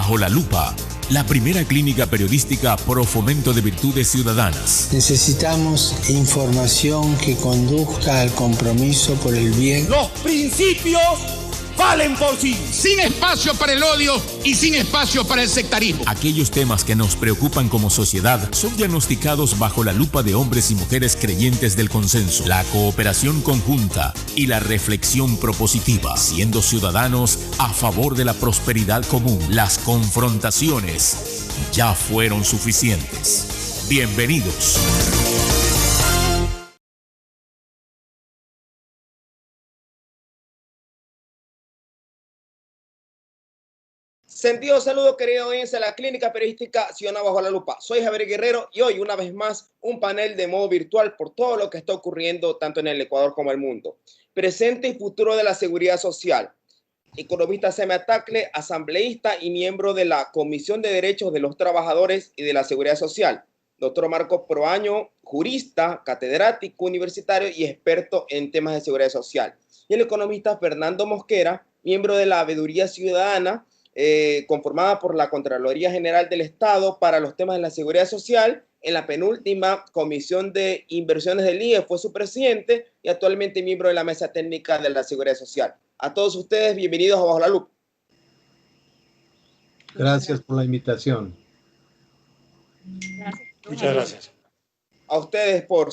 Bajo la Lupa, la primera clínica periodística pro fomento de virtudes ciudadanas. Necesitamos información que conduzca al compromiso por el bien. Los principios valen por sí. Sin espacio para el odio y sin espacio para el sectarismo. Aquellos temas que nos preocupan como sociedad son diagnosticados bajo la lupa de hombres y mujeres creyentes del consenso, la cooperación conjunta y la reflexión propositiva, siendo ciudadanos a favor de la prosperidad común. Las confrontaciones ya fueron suficientes. Bienvenidos. Sentido saludo, querido audiencia de la clínica periodística Ciudadana Bajo la Lupa. Soy Javier Guerrero y hoy una vez más un panel de modo virtual por todo lo que está ocurriendo tanto en el Ecuador como en el mundo. Presente y futuro de la seguridad social. Economista Samia Tagle, asambleísta y miembro de la Comisión de Derechos de los Trabajadores y de la Seguridad Social. Doctor Marco Proaño, jurista, catedrático universitario y experto en temas de seguridad social. Y el economista Fernando Mosquera, miembro de la Veeduría Ciudadana, conformada por la Contraloría General del Estado para los temas de la seguridad social. En la penúltima Comisión de Inversiones del IE fue su presidente y actualmente miembro de la Mesa Técnica de la Seguridad Social. A todos ustedes, bienvenidos a Bajo la Lupa. Gracias por la invitación. Gracias. Muchas gracias. A ustedes por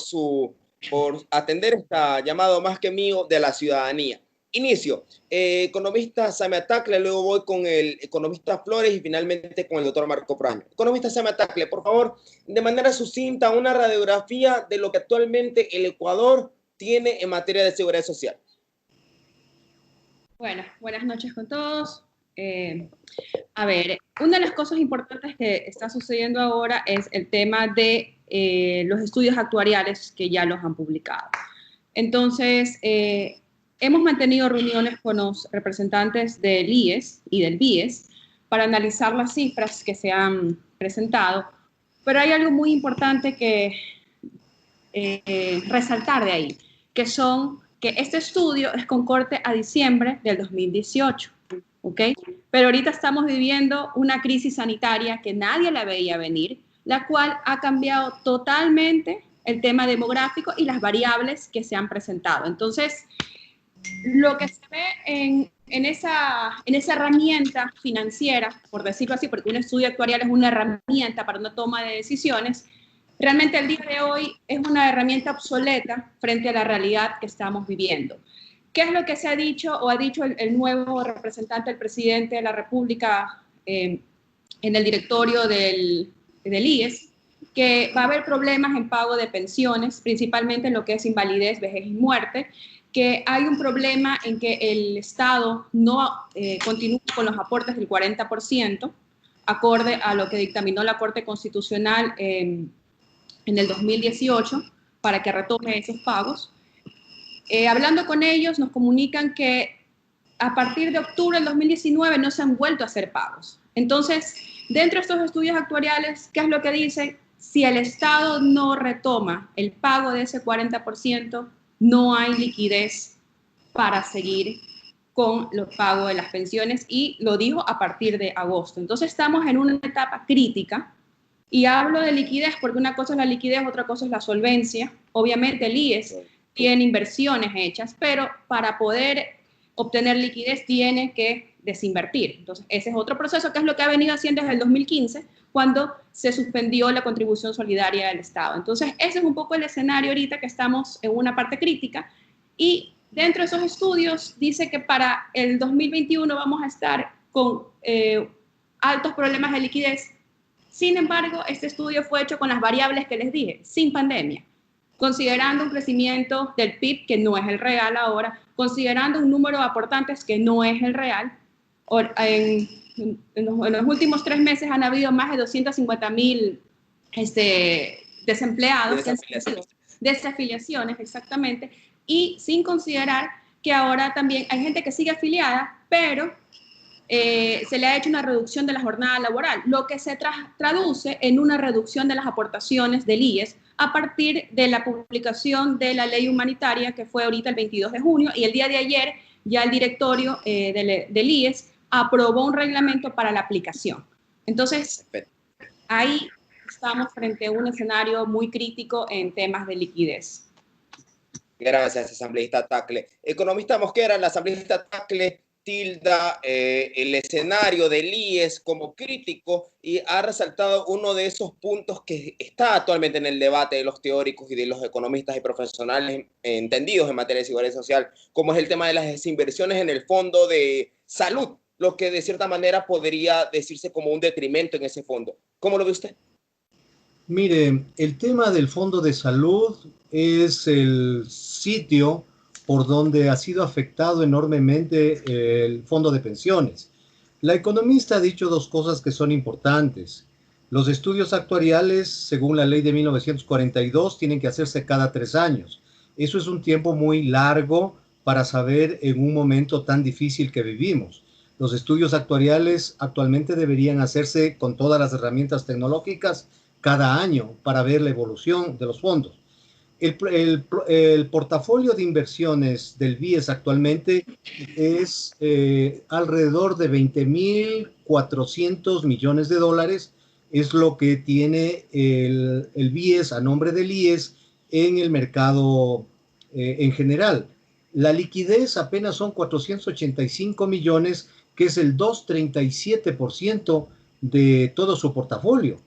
atender esta llamada más que mío de la ciudadanía. Inicio. Economista Samia Tagle, luego voy con el economista Flores y finalmente con el doctor Marco Proaño. Economista Samia Tagle, por favor, de manera sucinta, una radiografía de lo que actualmente el Ecuador tiene en materia de seguridad social. Bueno, buenas noches con todos. A ver, una de las cosas importantes que está sucediendo ahora es el tema de los estudios actuariales que ya los han publicado. Entonces, hemos mantenido reuniones con los representantes del IES y del BIES para analizar las cifras que se han presentado, pero hay algo muy importante que resaltar de ahí, que este estudio es con corte a diciembre del 2018, ¿ok? Pero ahorita estamos viviendo una crisis sanitaria que nadie la veía venir, la cual ha cambiado totalmente el tema demográfico y las variables que se han presentado. Entonces, lo que se ve en esa herramienta financiera, por decirlo así, porque un estudio actuarial es una herramienta para una toma de decisiones, realmente el día de hoy es una herramienta obsoleta frente a la realidad que estamos viviendo. ¿Qué es lo que se ha dicho o ha dicho el nuevo representante del presidente de la República en el directorio del IES? Que va a haber problemas en pago de pensiones, principalmente en lo que es invalidez, vejez y muerte, que hay un problema en que el Estado no continúa con los aportes del 40%, acorde a lo que dictaminó la Corte Constitucional en el 2018, para que retome esos pagos. Hablando con ellos, nos comunican que a partir de octubre del 2019 no se han vuelto a hacer pagos. Entonces, dentro de estos estudios actuariales, ¿qué es lo que dicen? Si el Estado no retoma el pago de ese 40%, no hay liquidez para seguir con los pagos de las pensiones, y lo dijo a partir de agosto. Entonces estamos en una etapa crítica, y hablo de liquidez porque una cosa es la liquidez, otra cosa es la solvencia. Obviamente el IES tiene inversiones hechas, pero para poder obtener liquidez tiene que desinvertir. Entonces ese es otro proceso, que es lo que ha venido haciendo desde el 2015, cuando se suspendió la contribución solidaria del Estado. Entonces, ese es un poco el escenario ahorita, que estamos en una parte crítica, y dentro de esos estudios dice que para el 2021 vamos a estar con altos problemas de liquidez. Sin embargo, este estudio fue hecho con las variables que les dije, sin pandemia, considerando un crecimiento del PIB que no es el real ahora, considerando un número de aportantes que no es el real. En los últimos 3 meses han habido más de 250,000 desempleados, desafiliaciones, exactamente, y sin considerar que ahora también hay gente que sigue afiliada, pero se le ha hecho una reducción de la jornada laboral, lo que se traduce en una reducción de las aportaciones del IES a partir de la publicación de la ley humanitaria, que fue ahorita el 22 de junio, y el día de ayer ya el directorio del IES aprobó un reglamento para la aplicación. Entonces, ahí estamos frente a un escenario muy crítico en temas de liquidez. Gracias, asambleísta Tagle. Economista Mosquera, la asambleísta Tagle tilda el escenario del IES como crítico y ha resaltado uno de esos puntos que está actualmente en el debate de los teóricos y de los economistas y profesionales entendidos en materia de seguridad social, como es el tema de las desinversiones en el fondo de salud, lo que de cierta manera podría decirse como un detrimento en ese fondo. ¿Cómo lo ve usted? Mire, el tema del Fondo de Salud es el sitio por donde ha sido afectado enormemente el Fondo de Pensiones. La economista ha dicho dos cosas que son importantes. Los estudios actuariales, según la ley de 1942, tienen que hacerse cada 3 años. Eso es un tiempo muy largo para saber en un momento tan difícil que vivimos. Los estudios actuariales actualmente deberían hacerse con todas las herramientas tecnológicas cada año para ver la evolución de los fondos. El portafolio de inversiones del BIES actualmente es alrededor de 20.400 millones de dólares, es lo que tiene el BIES a nombre del IES en el mercado en general. La liquidez apenas son 485 millones, que es el 2,37% de todo su portafolio.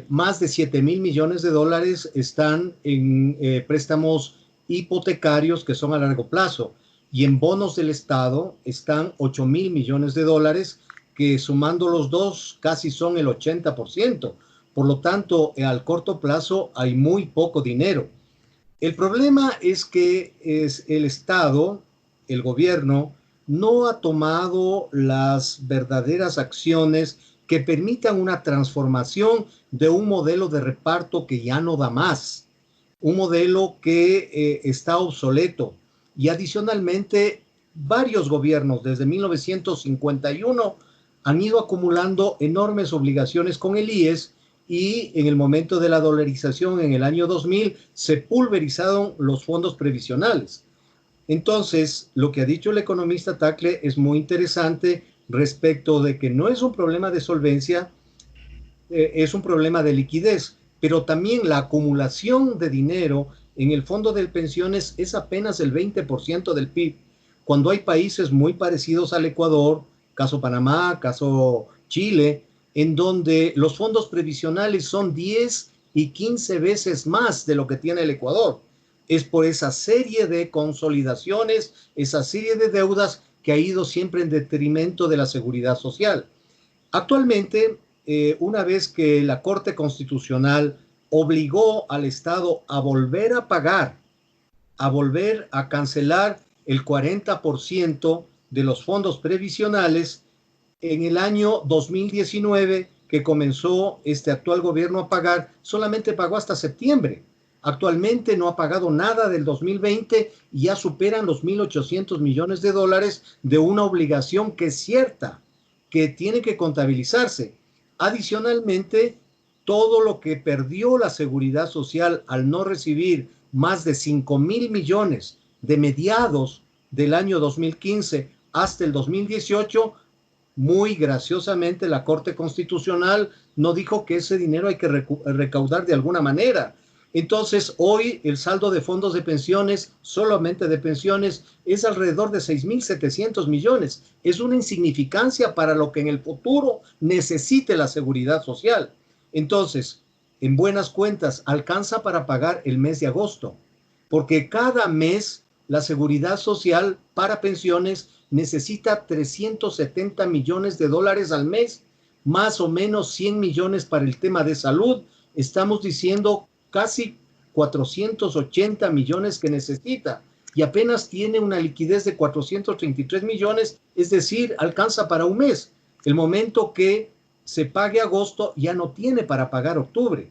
Más de 7.000 millones de dólares están en préstamos hipotecarios que son a largo plazo, y en bonos del Estado están 8.000 millones de dólares, que sumando los dos casi son el 80%. Por lo tanto, al corto plazo hay muy poco dinero. El problema es que el Estado, el gobierno, no ha tomado las verdaderas acciones que permitan una transformación de un modelo de reparto que ya no da más, un modelo que está obsoleto. Y adicionalmente, varios gobiernos desde 1951 han ido acumulando enormes obligaciones con el IES, y en el momento de la dolarización en el año 2000 se pulverizaron los fondos previsionales. Entonces, lo que ha dicho el economista Tagle es muy interesante respecto de que no es un problema de solvencia, es un problema de liquidez, pero también la acumulación de dinero en el fondo de pensiones es apenas el 20% del PIB, cuando hay países muy parecidos al Ecuador, caso Panamá, caso Chile, en donde los fondos previsionales son 10 y 15 veces más de lo que tiene el Ecuador. Es por esa serie de consolidaciones, esa serie de deudas que ha ido siempre en detrimento de la seguridad social. Actualmente, una vez que la Corte Constitucional obligó al Estado a volver a pagar, a volver a cancelar el 40% de los fondos previsionales, en el año 2019, que comenzó este actual gobierno a pagar, solamente pagó hasta septiembre. Actualmente no ha pagado nada del 2020 y ya superan los 1.800 millones de dólares de una obligación que es cierta, que tiene que contabilizarse. Adicionalmente, todo lo que perdió la seguridad social al no recibir más de 5.000 millones de mediados del año 2015 hasta el 2018, muy graciosamente la Corte Constitucional no dijo que ese dinero hay que recaudar de alguna manera. Entonces, hoy el saldo de fondos de pensiones, solamente de pensiones, es alrededor de 6.700 millones. Es una insignificancia para lo que en el futuro necesite la seguridad social. Entonces, en buenas cuentas, alcanza para pagar el mes de agosto, porque cada mes la seguridad social para pensiones necesita 370 millones de dólares al mes, más o menos 100 millones para el tema de salud. Estamos diciendo casi 480 millones que necesita, y apenas tiene una liquidez de 433 millones, es decir, alcanza para un mes. El momento que se pague agosto ya no tiene para pagar octubre.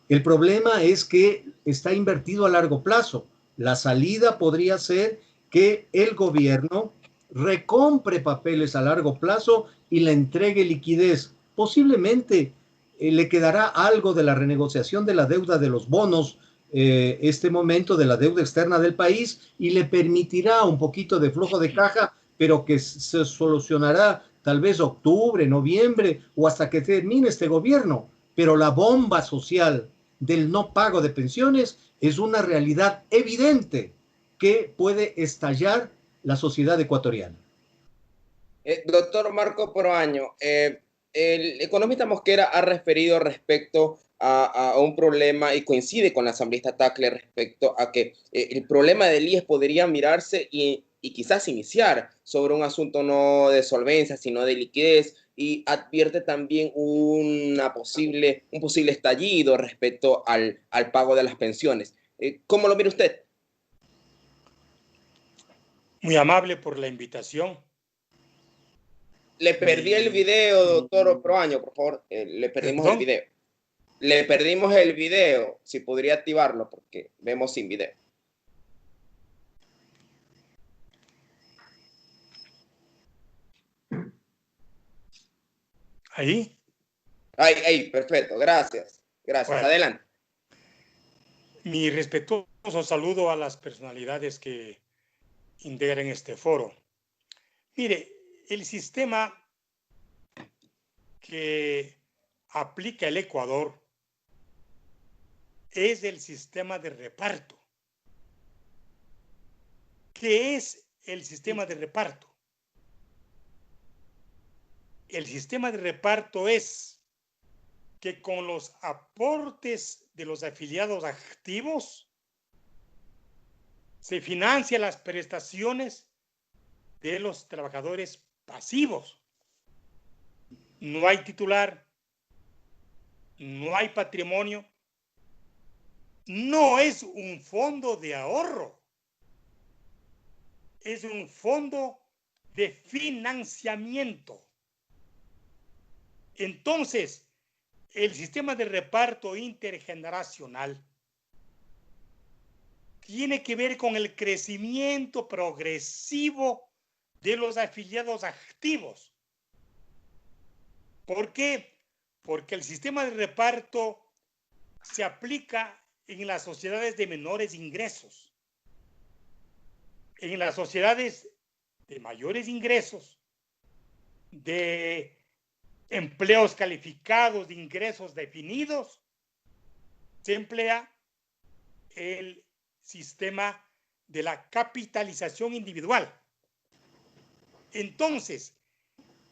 El problema es que está invertido a largo plazo. La salida podría ser que el gobierno recompre papeles a largo plazo y le entregue liquidez. Posiblemente le quedará algo de la renegociación de la deuda de los bonos, este momento de la deuda externa del país, y le permitirá un poquito de flujo de caja, pero que se solucionará tal vez octubre, noviembre o hasta que termine este gobierno, pero la bomba social del no pago de pensiones es una realidad evidente que puede estallar la sociedad ecuatoriana. Doctor Marco Proaño, el economista Mosquera ha referido respecto a un problema y coincide con la asambleísta Tagle respecto a que el problema del IES podría mirarse y quizás iniciar sobre un asunto no de solvencia, sino de liquidez, y advierte también un posible estallido respecto al pago de las pensiones. ¿Cómo lo mira usted? Muy amable por la invitación. Le perdí el video, doctor Proaño, por favor. Le perdimos el video. Le perdimos el video. Si podría activarlo, porque vemos sin video. ¿Ahí? Ahí, perfecto. Gracias. Gracias. Bueno, adelante. Mi respetuoso saludo a las personalidades que integran este foro. Mire, el sistema que aplica el Ecuador es el sistema de reparto. ¿Qué es el sistema de reparto? El sistema de reparto es que con los aportes de los afiliados activos se financian las prestaciones de los trabajadores pasivos. No hay titular, no hay patrimonio, no es un fondo de ahorro, es un fondo de financiamiento. Entonces, el sistema de reparto intergeneracional tiene que ver con el crecimiento progresivo de los afiliados activos. ¿Por qué? Porque el sistema de reparto se aplica en las sociedades de menores ingresos. En las sociedades de mayores ingresos, de empleos calificados, de ingresos definidos, se emplea el sistema de la capitalización individual. Entonces,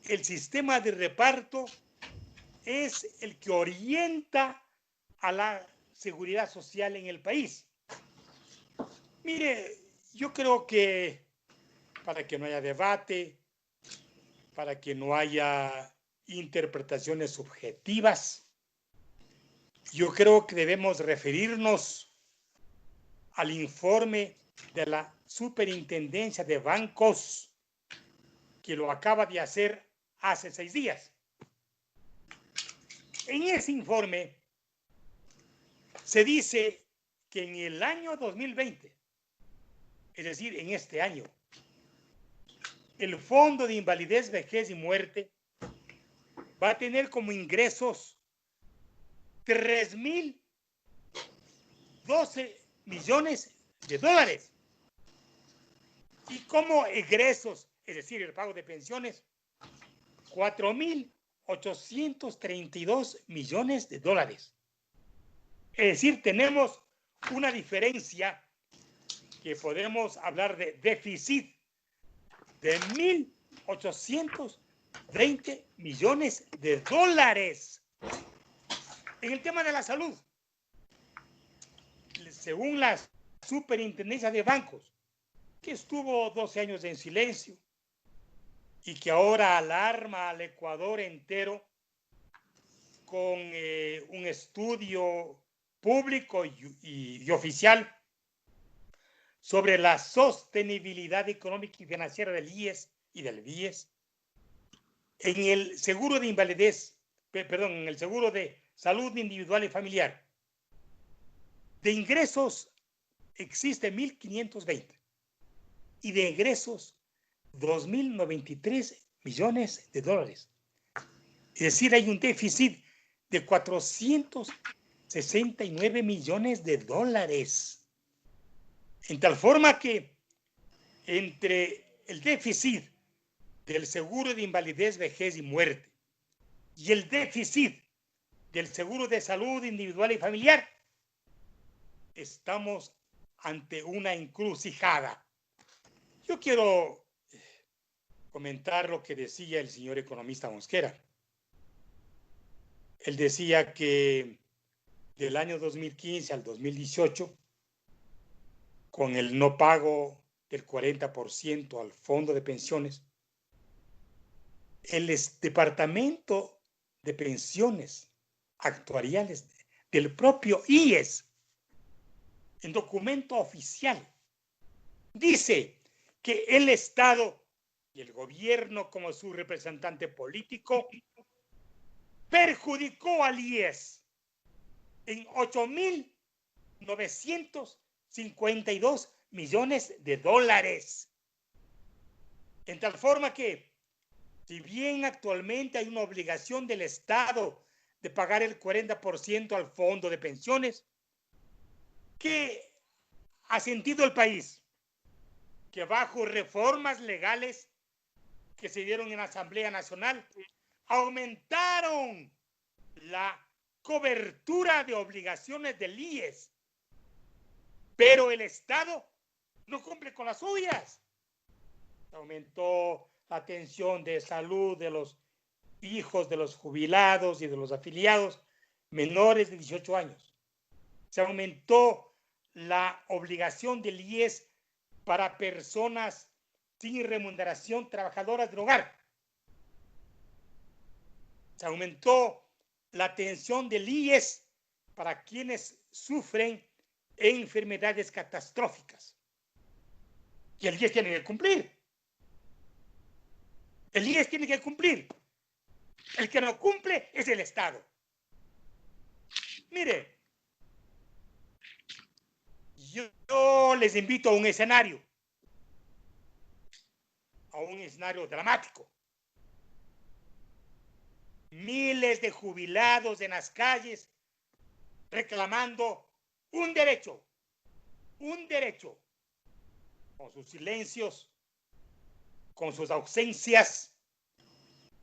el sistema de reparto es el que orienta a la seguridad social en el país. Mire, yo creo que para que no haya debate, para que no haya interpretaciones subjetivas, yo creo que debemos referirnos al informe de la Superintendencia de Bancos, que lo acaba de hacer hace 6 días. En ese informe se dice que en el año 2020, es decir, en este año, el Fondo de Invalidez, Vejez y Muerte va a tener como ingresos 3.012 millones de dólares. Y como egresos, es decir, el pago de pensiones, 4.832 millones de dólares. Es decir, tenemos una diferencia que podemos hablar de déficit de 1.820 millones de dólares. En el tema de la salud, según la Superintendencia de Bancos, que estuvo 12 años en silencio y que ahora alarma al Ecuador entero con un estudio público y oficial sobre la sostenibilidad económica y financiera del IES y del BIES. En el seguro de invalidez, perdón, en el seguro de salud individual y familiar, de ingresos existe 1.520 y de egresos 2.093 millones de dólares. Es decir, hay un déficit de 469 millones de dólares. En tal forma que entre el déficit del seguro de invalidez, vejez y muerte y el déficit del seguro de salud individual y familiar, estamos ante una encrucijada. Yo quiero comentar lo que decía el señor economista Mosquera. Él decía que del año 2015 al 2018, con el no pago del 40% al fondo de pensiones, el departamento de pensiones actuariales del propio IES, en documento oficial, dice que el Estado y el gobierno como su representante político perjudicó al IES en 8.952 millones de dólares. En tal forma que, si bien actualmente hay una obligación del Estado de pagar el 40% al fondo de pensiones, ¿qué ha sentido el país? Que bajo reformas legales que se dieron en la Asamblea Nacional, aumentaron la cobertura de obligaciones del IES, pero el Estado no cumple con las suyas. Aumentó la atención de salud de los hijos de los jubilados y de los afiliados menores de 18 años. Se aumentó la obligación del IES para personas sin remuneración, trabajadoras del hogar. Se aumentó la atención del IES para quienes sufren enfermedades catastróficas. Y el IES tiene que cumplir. El IES tiene que cumplir. El que no cumple es el Estado. Mire, yo les invito a un escenario dramático. Miles de jubilados en las calles reclamando un derecho, con sus silencios, con sus ausencias,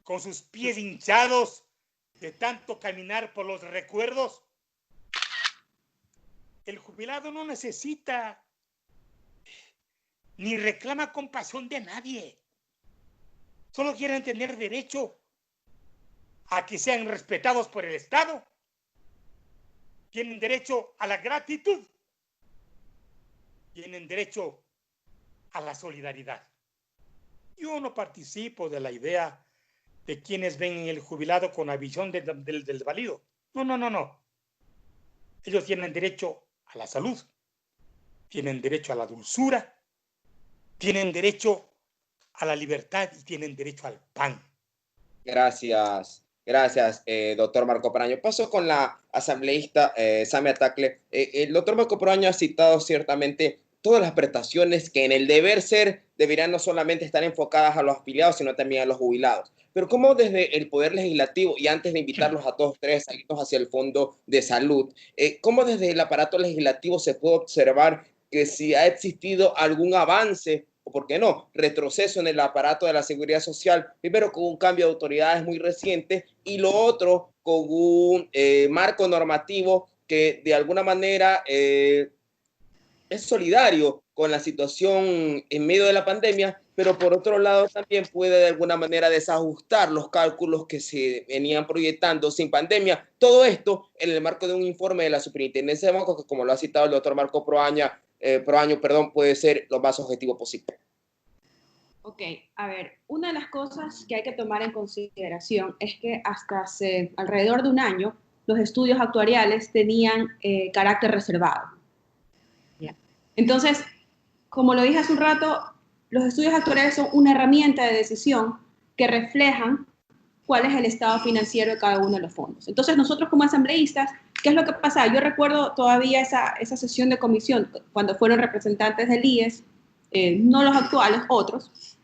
con sus pies hinchados de tanto caminar por los recuerdos. El jubilado no necesita ni reclama compasión de nadie. Solo quieren tener derecho a que sean respetados por el Estado. Tienen derecho a la gratitud. Tienen derecho a la solidaridad. Yo no participo de la idea de quienes ven en el jubilado con la visión del desvalido. No. Ellos tienen derecho a la salud, tienen derecho a la dulzura, tienen derecho a la libertad y tienen derecho al pan. Gracias, doctor Marco Proaño. Paso con la asambleísta Samia Tagle. El doctor Marco Proaño ha citado ciertamente todas las prestaciones que en el deber ser deberían no solamente estar enfocadas a los afiliados, sino también a los jubilados. Pero ¿cómo desde el Poder Legislativo, y antes de invitarlos a todos tres a irnos hacia el Fondo de Salud, cómo desde el aparato legislativo se puede observar que si ha existido algún avance, o por qué no, retroceso en el aparato de la seguridad social, primero con un cambio de autoridades muy reciente y lo otro con un marco normativo que de alguna manera es solidario con la situación en medio de la pandemia, pero por otro lado también puede de alguna manera desajustar los cálculos que se venían proyectando sin pandemia. Todo esto en el marco de un informe de la Superintendencia de Bancos que, como lo ha citado el doctor Marco Proaño, puede ser lo más objetivo posible. Ok, a ver, una de las cosas que hay que tomar en consideración es que hasta hace alrededor de un año los estudios actuariales tenían carácter reservado. ¿Ya? Entonces, como lo dije hace un rato, los estudios actuariales son una herramienta de decisión que reflejan cuál es el estado financiero de cada uno de los fondos. Entonces, nosotros como asambleístas, ¿qué es lo que pasa? Yo recuerdo todavía esa sesión de comisión cuando fueron representantes del IES, no los actuales, otros,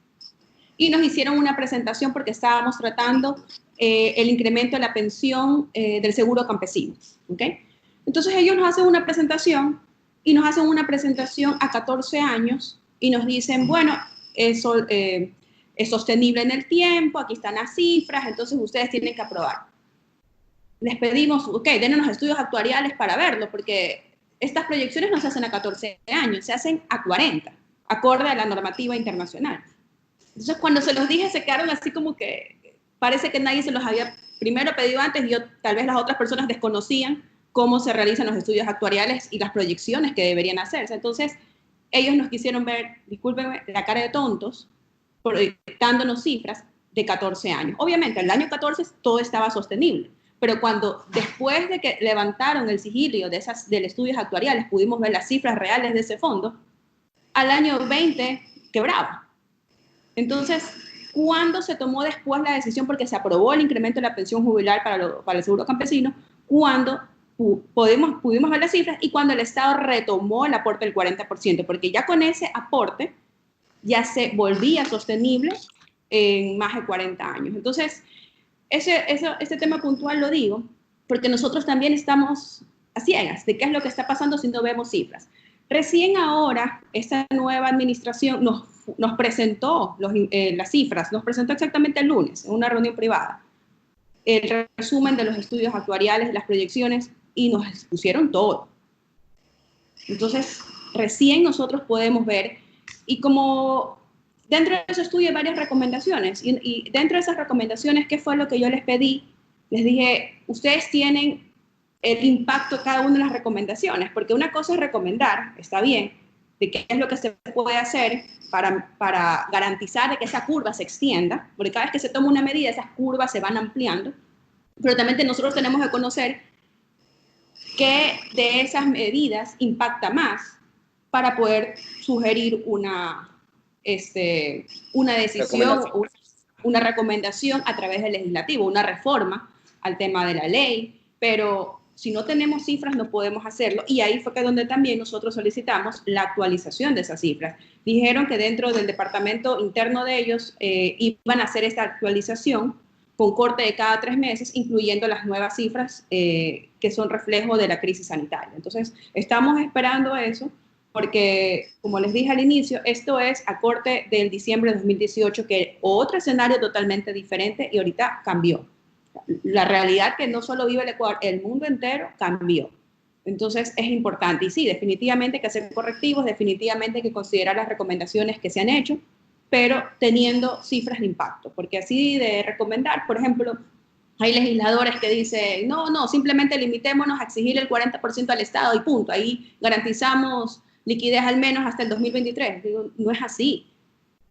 y nos hicieron una presentación porque estábamos tratando el incremento de la pensión del seguro campesino. ¿Okay? Entonces, ellos nos hacen una presentación y nos hacen una presentación a 14 años y nos dicen, bueno, eso, es sostenible en el tiempo, aquí están las cifras, entonces ustedes tienen que aprobar. Les pedimos, ok, denos los estudios actuariales para verlo, porque estas proyecciones no se hacen a 14 años, se hacen a 40, acorde a la normativa internacional. Entonces, cuando se los dije, se quedaron así como que parece que nadie se los había primero pedido antes, y tal vez las otras personas desconocían cómo se realizan los estudios actuariales y las proyecciones que deberían hacerse. Entonces, ellos nos quisieron ver, discúlpenme, la cara de tontos, proyectándonos cifras de 14 años. Obviamente, en el año 14 todo estaba sostenible, pero cuando después de que levantaron el sigilio del estudios actuariales, pudimos ver las cifras reales de ese fondo, al año 20 quebraba. Entonces, ¿cuándo se tomó después la decisión? Porque se aprobó el incremento de la pensión jubilar para el seguro campesino, cuando pudimos ver las cifras y cuando el Estado retomó el aporte del 40%, porque ya con ese aporte ya se volvía sostenible en más de 40 años. Entonces, este tema puntual lo digo porque nosotros también estamos a ciegas de qué es lo que está pasando si no vemos cifras. Recién ahora, esta nueva administración nos presentó las cifras, nos presentó exactamente el lunes en una reunión privada, el resumen de los estudios actuariales, las proyecciones, y nos expusieron todo. Entonces, recién nosotros podemos ver, y como dentro de ese estudio hay varias recomendaciones, y dentro de esas recomendaciones, ¿qué fue lo que yo les pedí? Les dije, ustedes tienen el impacto de cada una de las recomendaciones, porque una cosa es recomendar, está bien, de qué es lo que se puede hacer para garantizar de que esa curva se extienda, porque cada vez que se toma una medida, esas curvas se van ampliando, pero también nosotros tenemos que conocer qué de esas medidas impacta más para poder sugerir una decisión, una recomendación a través del legislativo, una reforma al tema de la ley, pero si no tenemos cifras no podemos hacerlo, y ahí fue que donde también nosotros solicitamos la actualización de esas cifras. Dijeron que dentro del departamento interno de ellos iban a hacer esta actualización con corte de cada 3 meses, incluyendo las nuevas cifras que son reflejo de la crisis sanitaria. Entonces, estamos esperando eso, porque, como les dije al inicio, esto es a corte del diciembre de 2018, que otro escenario totalmente diferente, y ahorita cambió. La realidad que no solo vive el Ecuador, el mundo entero cambió. Entonces, es importante. Y sí, definitivamente hay que hacer correctivos, definitivamente hay que considerar las recomendaciones que se han hecho, pero teniendo cifras de impacto, porque así de recomendar, por ejemplo, hay legisladores que dicen, no, simplemente limitémonos a exigir el 40% al Estado y punto, ahí garantizamos liquidez al menos hasta el 2023. Digo, no es así,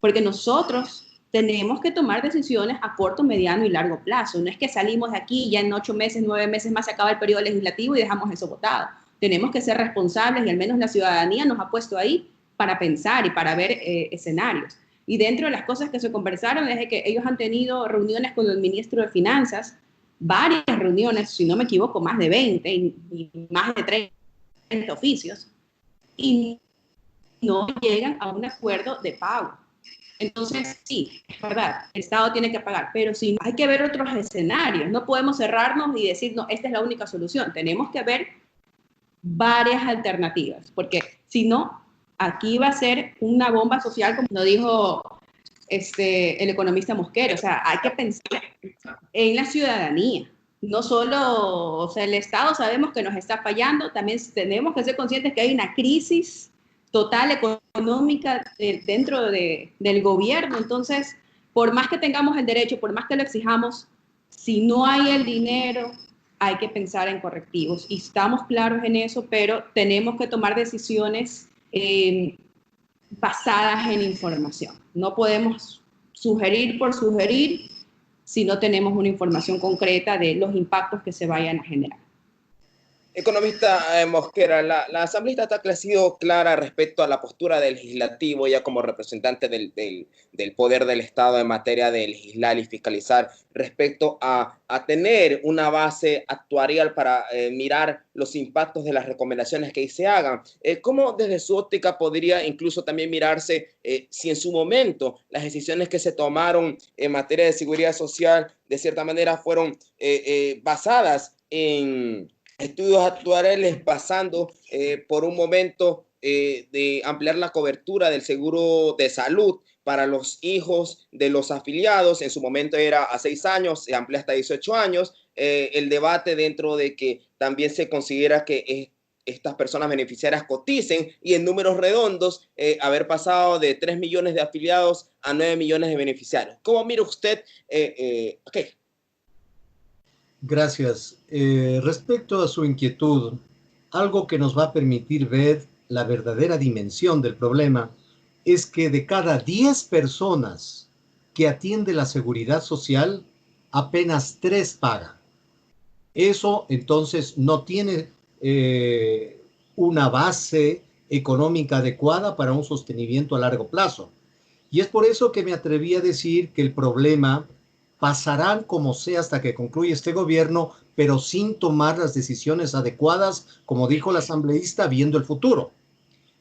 porque nosotros tenemos que tomar decisiones a corto, mediano y largo plazo. No es que salimos de aquí y ya en 8 meses, 9 meses más se acaba el periodo legislativo y dejamos eso votado. Tenemos que ser responsables, y al menos la ciudadanía nos ha puesto ahí para pensar y para ver escenarios. Y dentro de las cosas que se conversaron es que ellos han tenido reuniones con el ministro de Finanzas, varias reuniones, si no me equivoco, más de 20 y más de 30 oficios, y no llegan a un acuerdo de pago. Entonces, sí, es verdad, el Estado tiene que pagar, pero sí, hay que ver otros escenarios. No podemos cerrarnos y decir, no, esta es la única solución. Tenemos que ver varias alternativas, porque si no, aquí va a ser una bomba social, como lo dijo el economista Mosquera. O sea, hay que pensar en la ciudadanía. No solo, o sea, el Estado sabemos que nos está fallando, también tenemos que ser conscientes que hay una crisis total económica dentro del gobierno. Entonces, por más que tengamos el derecho, por más que lo exijamos, si no hay el dinero, hay que pensar en correctivos. Y estamos claros en eso, pero tenemos que tomar decisiones basadas en información. No podemos sugerir por sugerir si no tenemos una información concreta de los impactos que se vayan a generar. Economista Mosquera, la asambleísta ha sido clara respecto a la postura del legislativo, ya como representante del poder del Estado en materia de legislar y fiscalizar, respecto a tener una base actuarial para mirar los impactos de las recomendaciones que ahí se hagan. ¿Cómo desde su óptica podría incluso también mirarse si en su momento las decisiones que se tomaron en materia de seguridad social de cierta manera fueron basadas en estudios actuariales, pasando por un momento de ampliar la cobertura del seguro de salud para los hijos de los afiliados. En su momento era a 6 años, se amplía hasta 18 años. El debate dentro de que también se considera que estas personas beneficiarias coticen y en números redondos haber pasado de 3 millones de afiliados a 9 millones de beneficiarios. ¿Cómo mira usted? Okay. Gracias. Respecto a su inquietud, algo que nos va a permitir ver la verdadera dimensión del problema es que de cada 10 personas que atiende la seguridad social, apenas 3 pagan. Eso entonces no tiene una base económica adecuada para un sostenimiento a largo plazo. Y es por eso que me atreví a decir que el problema pasará como sea hasta que concluya este gobierno, pero sin tomar las decisiones adecuadas, como dijo el asambleísta, viendo el futuro.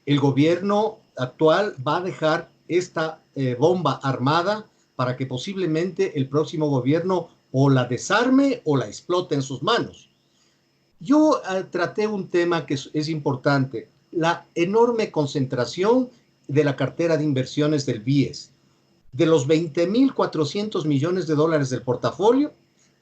El gobierno actual va a dejar esta bomba armada para que posiblemente el próximo gobierno o la desarme o la explote en sus manos. Yo traté un tema que es importante, la enorme concentración de la cartera de inversiones del BIES. De los 20.400 millones de dólares del portafolio,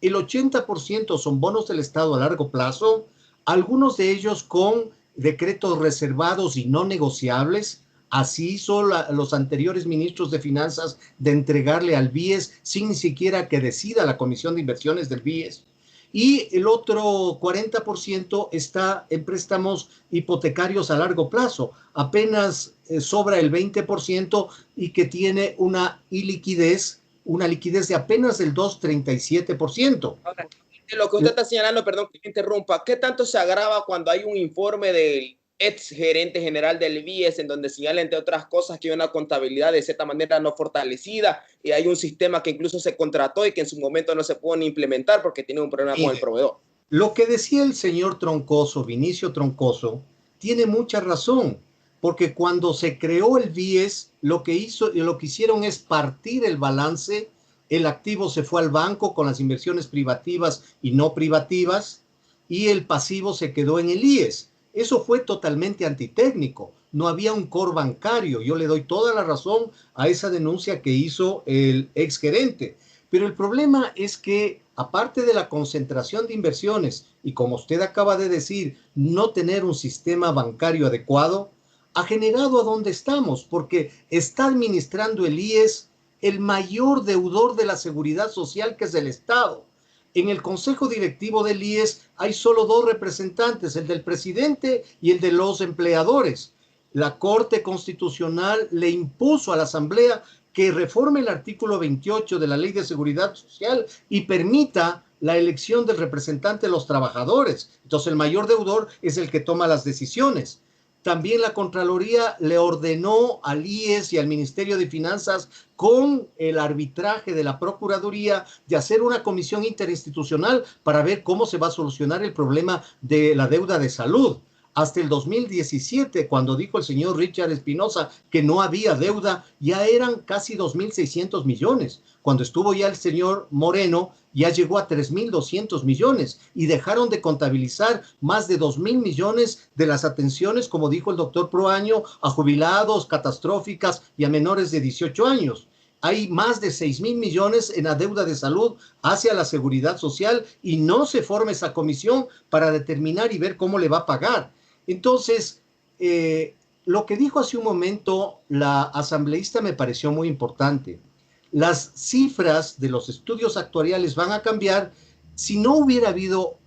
el 80% son bonos del Estado a largo plazo, algunos de ellos con decretos reservados y no negociables. Así hizo los anteriores ministros de Finanzas de entregarle al BIES sin ni siquiera que decida la Comisión de Inversiones del BIES. Y el otro 40% está en préstamos hipotecarios a largo plazo. Apenas sobra el 20% y que tiene una liquidez de apenas el 2,37%. Ahora, lo que usted está señalando, perdón que me interrumpa, ¿qué tanto se agrava cuando hay un informe del ex gerente general del BIES en donde señala, entre otras cosas, que hay una contabilidad de cierta manera no fortalecida y hay un sistema que incluso se contrató y que en su momento no se pudo ni implementar porque tiene un problema con el proveedor? Lo que decía el señor Troncoso, Vinicio Troncoso, tiene mucha razón, porque cuando se creó el BIES, lo que hicieron es partir el balance. El activo se fue al banco con las inversiones privativas y no privativas, y el pasivo se quedó en el IES. Eso fue totalmente antitécnico. No había un core bancario. Yo le doy toda la razón a esa denuncia que hizo el exgerente. Pero el problema es que, aparte de la concentración de inversiones, y como usted acaba de decir, no tener un sistema bancario adecuado, ha generado a donde estamos, porque está administrando el IES el mayor deudor de la seguridad social, que es el Estado. En el consejo directivo del IES hay solo 2 representantes, el del presidente y el de los empleadores. La Corte Constitucional le impuso a la Asamblea que reforme el artículo 28 de la Ley de Seguridad Social y permita la elección del representante de los trabajadores. Entonces el mayor deudor es el que toma las decisiones. También la Contraloría le ordenó al IES y al Ministerio de Finanzas, con el arbitraje de la Procuraduría, de hacer una comisión interinstitucional para ver cómo se va a solucionar el problema de la deuda de salud. Hasta el 2017, cuando dijo el señor Richard Espinosa que no había deuda, ya eran casi 2.600 millones. Cuando estuvo ya el señor Moreno, ya llegó a 3.200 millones y dejaron de contabilizar más de 2.000 millones de las atenciones, como dijo el doctor Proaño, a jubilados, catastróficas y a menores de 18 años. Hay más de 6.000 millones en la deuda de salud hacia la seguridad social y no se forma esa comisión para determinar y ver cómo le va a pagar. Entonces, lo que dijo hace un momento la asambleísta me pareció muy importante. Las cifras de los estudios actuariales van a cambiar. Si no hubiera habido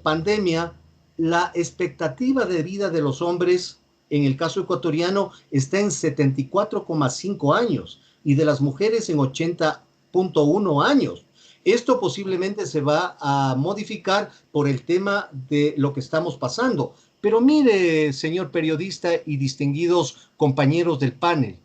pandemia, la expectativa de vida de los hombres, en el caso ecuatoriano, está en 74,5 años y de las mujeres en 80,1 años. Esto posiblemente se va a modificar por el tema de lo que estamos pasando. Pero mire, señor periodista y distinguidos compañeros del panel,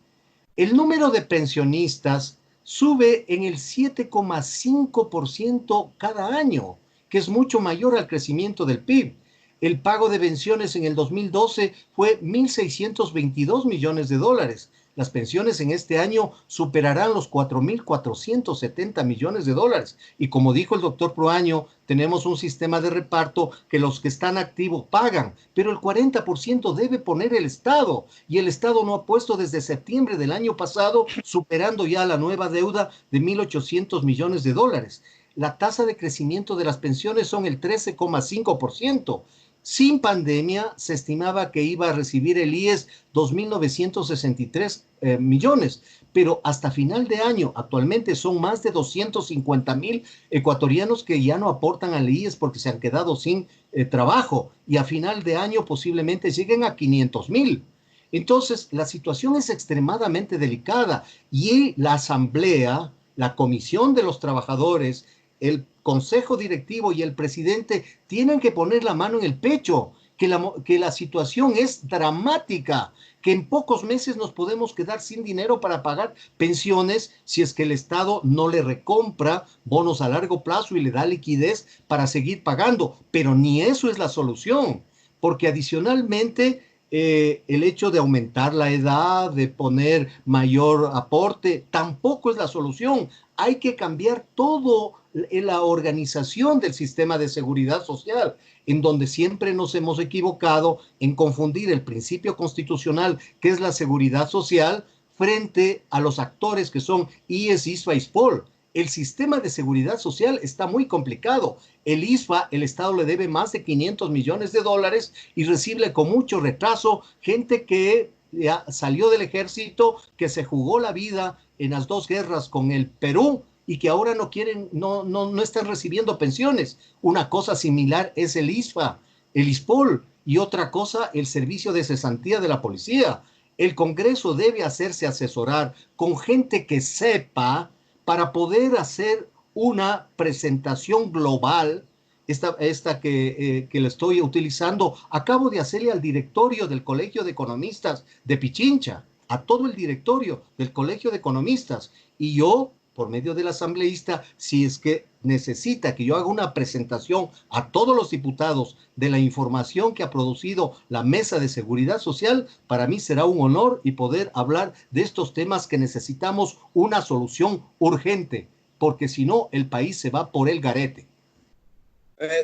el número de pensionistas sube en el 7,5% cada año, que es mucho mayor al crecimiento del PIB. El pago de pensiones en el 2012 fue 1.622 millones de dólares. Las pensiones en este año superarán los 4.470 millones de dólares. Y como dijo el doctor Proaño, tenemos un sistema de reparto que los que están activos pagan, pero el 40% debe poner el Estado. Y el Estado no ha puesto desde septiembre del año pasado, superando ya la nueva deuda de 1.800 millones de dólares. La tasa de crecimiento de las pensiones son el 13,5%. Sin pandemia, se estimaba que iba a recibir el IES 2.963 millones, pero hasta final de año, actualmente son más de 250.000 ecuatorianos que ya no aportan al IES porque se han quedado sin trabajo, y a final de año posiblemente lleguen a 500.000. Entonces, la situación es extremadamente delicada y la asamblea, la comisión de los trabajadores, el consejo directivo y el presidente tienen que poner la mano en el pecho, que la situación es dramática, que en pocos meses nos podemos quedar sin dinero para pagar pensiones si es que el Estado no le recompra bonos a largo plazo y le da liquidez para seguir pagando. Pero ni eso es la solución, porque adicionalmente el hecho de aumentar la edad, de poner mayor aporte, tampoco es la solución. Hay que cambiar todo en la organización del sistema de seguridad social, en donde siempre nos hemos equivocado en confundir el principio constitucional, que es la seguridad social, frente a los actores que son IES, ISFA y SPOL. El sistema de seguridad social está muy complicado. El ISFA, el Estado le debe más de 500 millones de dólares y recibe con mucho retraso gente que ya salió del ejército, que se jugó la vida en las dos guerras con el Perú y que ahora no están recibiendo pensiones. Una cosa similar es el ISFA, el ISPOL, y otra cosa el servicio de cesantía de la policía. El Congreso debe hacerse asesorar con gente que sepa para poder hacer una presentación global. Esta que le estoy utilizando, acabo de hacerle al directorio del Colegio de Economistas de Pichincha, a todo el directorio del Colegio de Economistas, y yo, por medio del asambleísta, si es que necesita que yo haga una presentación a todos los diputados de la información que ha producido la Mesa de Seguridad Social, para mí será un honor y poder hablar de estos temas que necesitamos una solución urgente, porque si no, el país se va por el garete.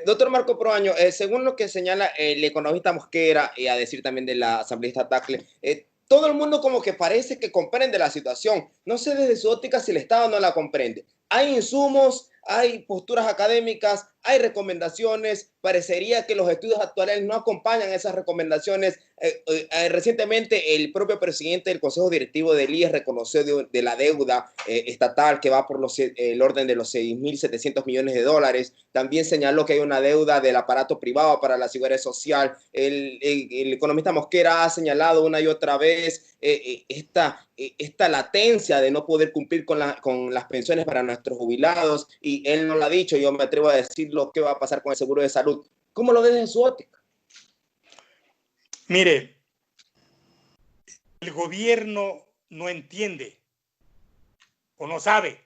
Doctor Marco Proaño, según lo que señala el economista Mosquera y a decir también de la asambleísta Tagle, todo el mundo como que parece que comprende la situación. No sé desde su óptica si el Estado no la comprende. Hay insumos, hay posturas académicas, hay recomendaciones. Parecería que los estudios actuales no acompañan esas recomendaciones. Recientemente el propio presidente del Consejo Directivo del IES reconoció de la deuda estatal que va por el orden de los 6.700 millones de dólares. También señaló que hay una deuda del aparato privado para la seguridad social. El economista Mosquera ha señalado una y otra vez esta latencia de no poder cumplir con las pensiones para nuestros jubilados, y él no lo ha dicho. Yo me atrevo a decirlo, qué va a pasar con el seguro de salud. ¿Cómo lo ves desde su óptica? Mire, el gobierno no entiende o no sabe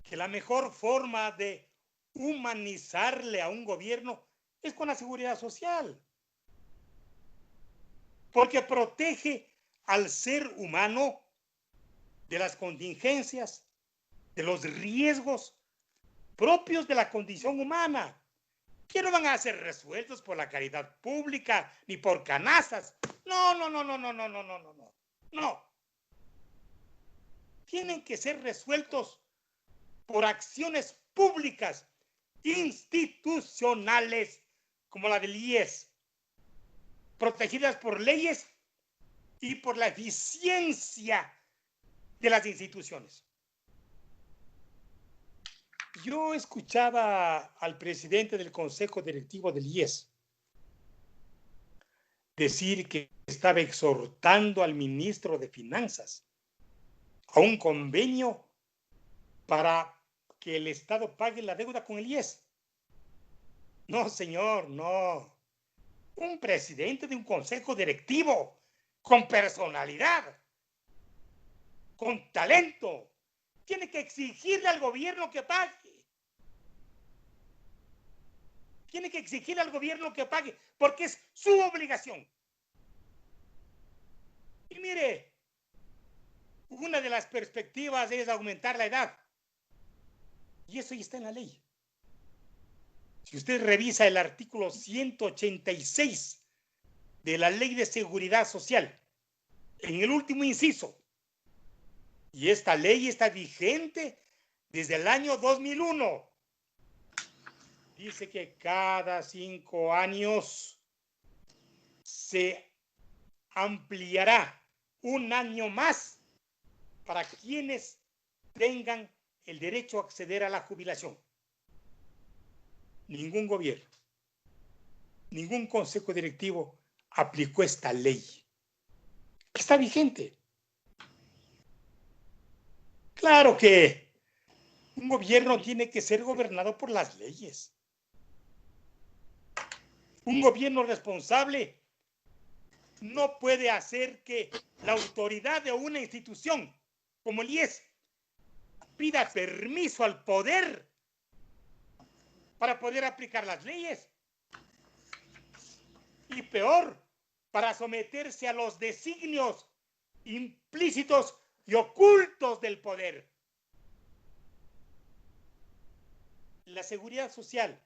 que la mejor forma de humanizarle a un gobierno es con la seguridad social, porque protege al ser humano de las contingencias, de los riesgos propios de la condición humana, que no van a ser resueltos por la caridad pública ni por canastas. No. Tienen que ser resueltos por acciones públicas, institucionales, como la del IES, protegidas por leyes y por la eficiencia de las instituciones. Yo escuchaba al presidente del Consejo Directivo del IES decir que estaba exhortando al ministro de Finanzas a un convenio para que el Estado pague la deuda con el IES. No, señor, no. Un presidente de un consejo directivo con personalidad, con talento, tiene que exigirle al gobierno que pague. Tiene que exigirle al gobierno que pague, porque es su obligación. Y mire, una de las perspectivas es aumentar la edad. Y eso ya está en la ley. Si usted revisa el artículo 186 de la Ley de Seguridad Social, en el último inciso, y esta ley está vigente desde el año 2001, dice que cada 5 años se ampliará 1 año más para quienes tengan el derecho a acceder a la jubilación. Ningún gobierno, ningún consejo directivo aplicó esta ley. Está vigente. Claro que un gobierno tiene que ser gobernado por las leyes. Un gobierno responsable no puede hacer que la autoridad de una institución como el IES pida permiso al poder para poder aplicar las leyes. Y peor, para someterse a los designios implícitos y ocultos del poder. La seguridad social,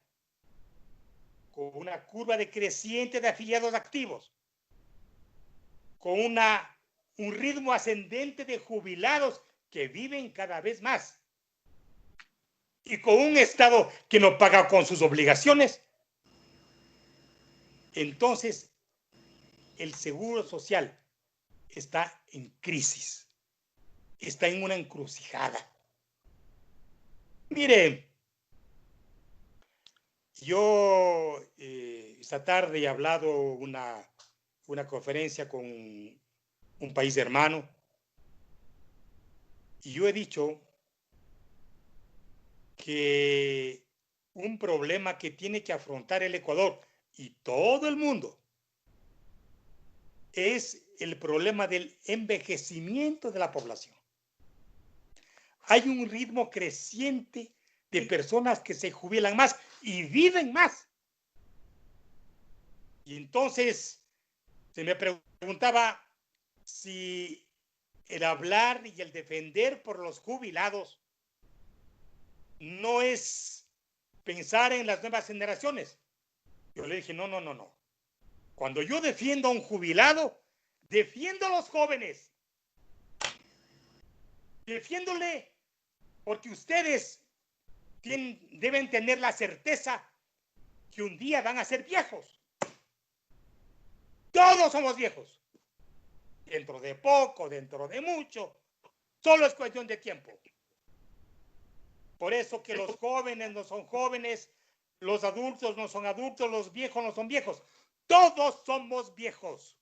con una curva decreciente de afiliados activos, con un ritmo ascendente de jubilados que viven cada vez más, y con un Estado que no paga con sus obligaciones, entonces el seguro social está en crisis, está en una encrucijada. Mire, yo esta tarde he hablado una conferencia con un país hermano y yo he dicho que un problema que tiene que afrontar el Ecuador y todo el mundo es el problema del envejecimiento de la población. Hay un ritmo creciente de personas que se jubilan más y viven más. Y entonces se me preguntaba si el hablar y el defender por los jubilados no es pensar en las nuevas generaciones. Yo le dije, no. Cuando yo defiendo a un jubilado, defiendo a los jóvenes. Defiéndole porque ustedes deben tener la certeza que un día van a ser viejos. Todos somos viejos. Dentro de poco, dentro de mucho. Solo es cuestión de tiempo. Por eso que los jóvenes no son jóvenes, los adultos no son adultos, los viejos no son viejos. Todos somos viejos.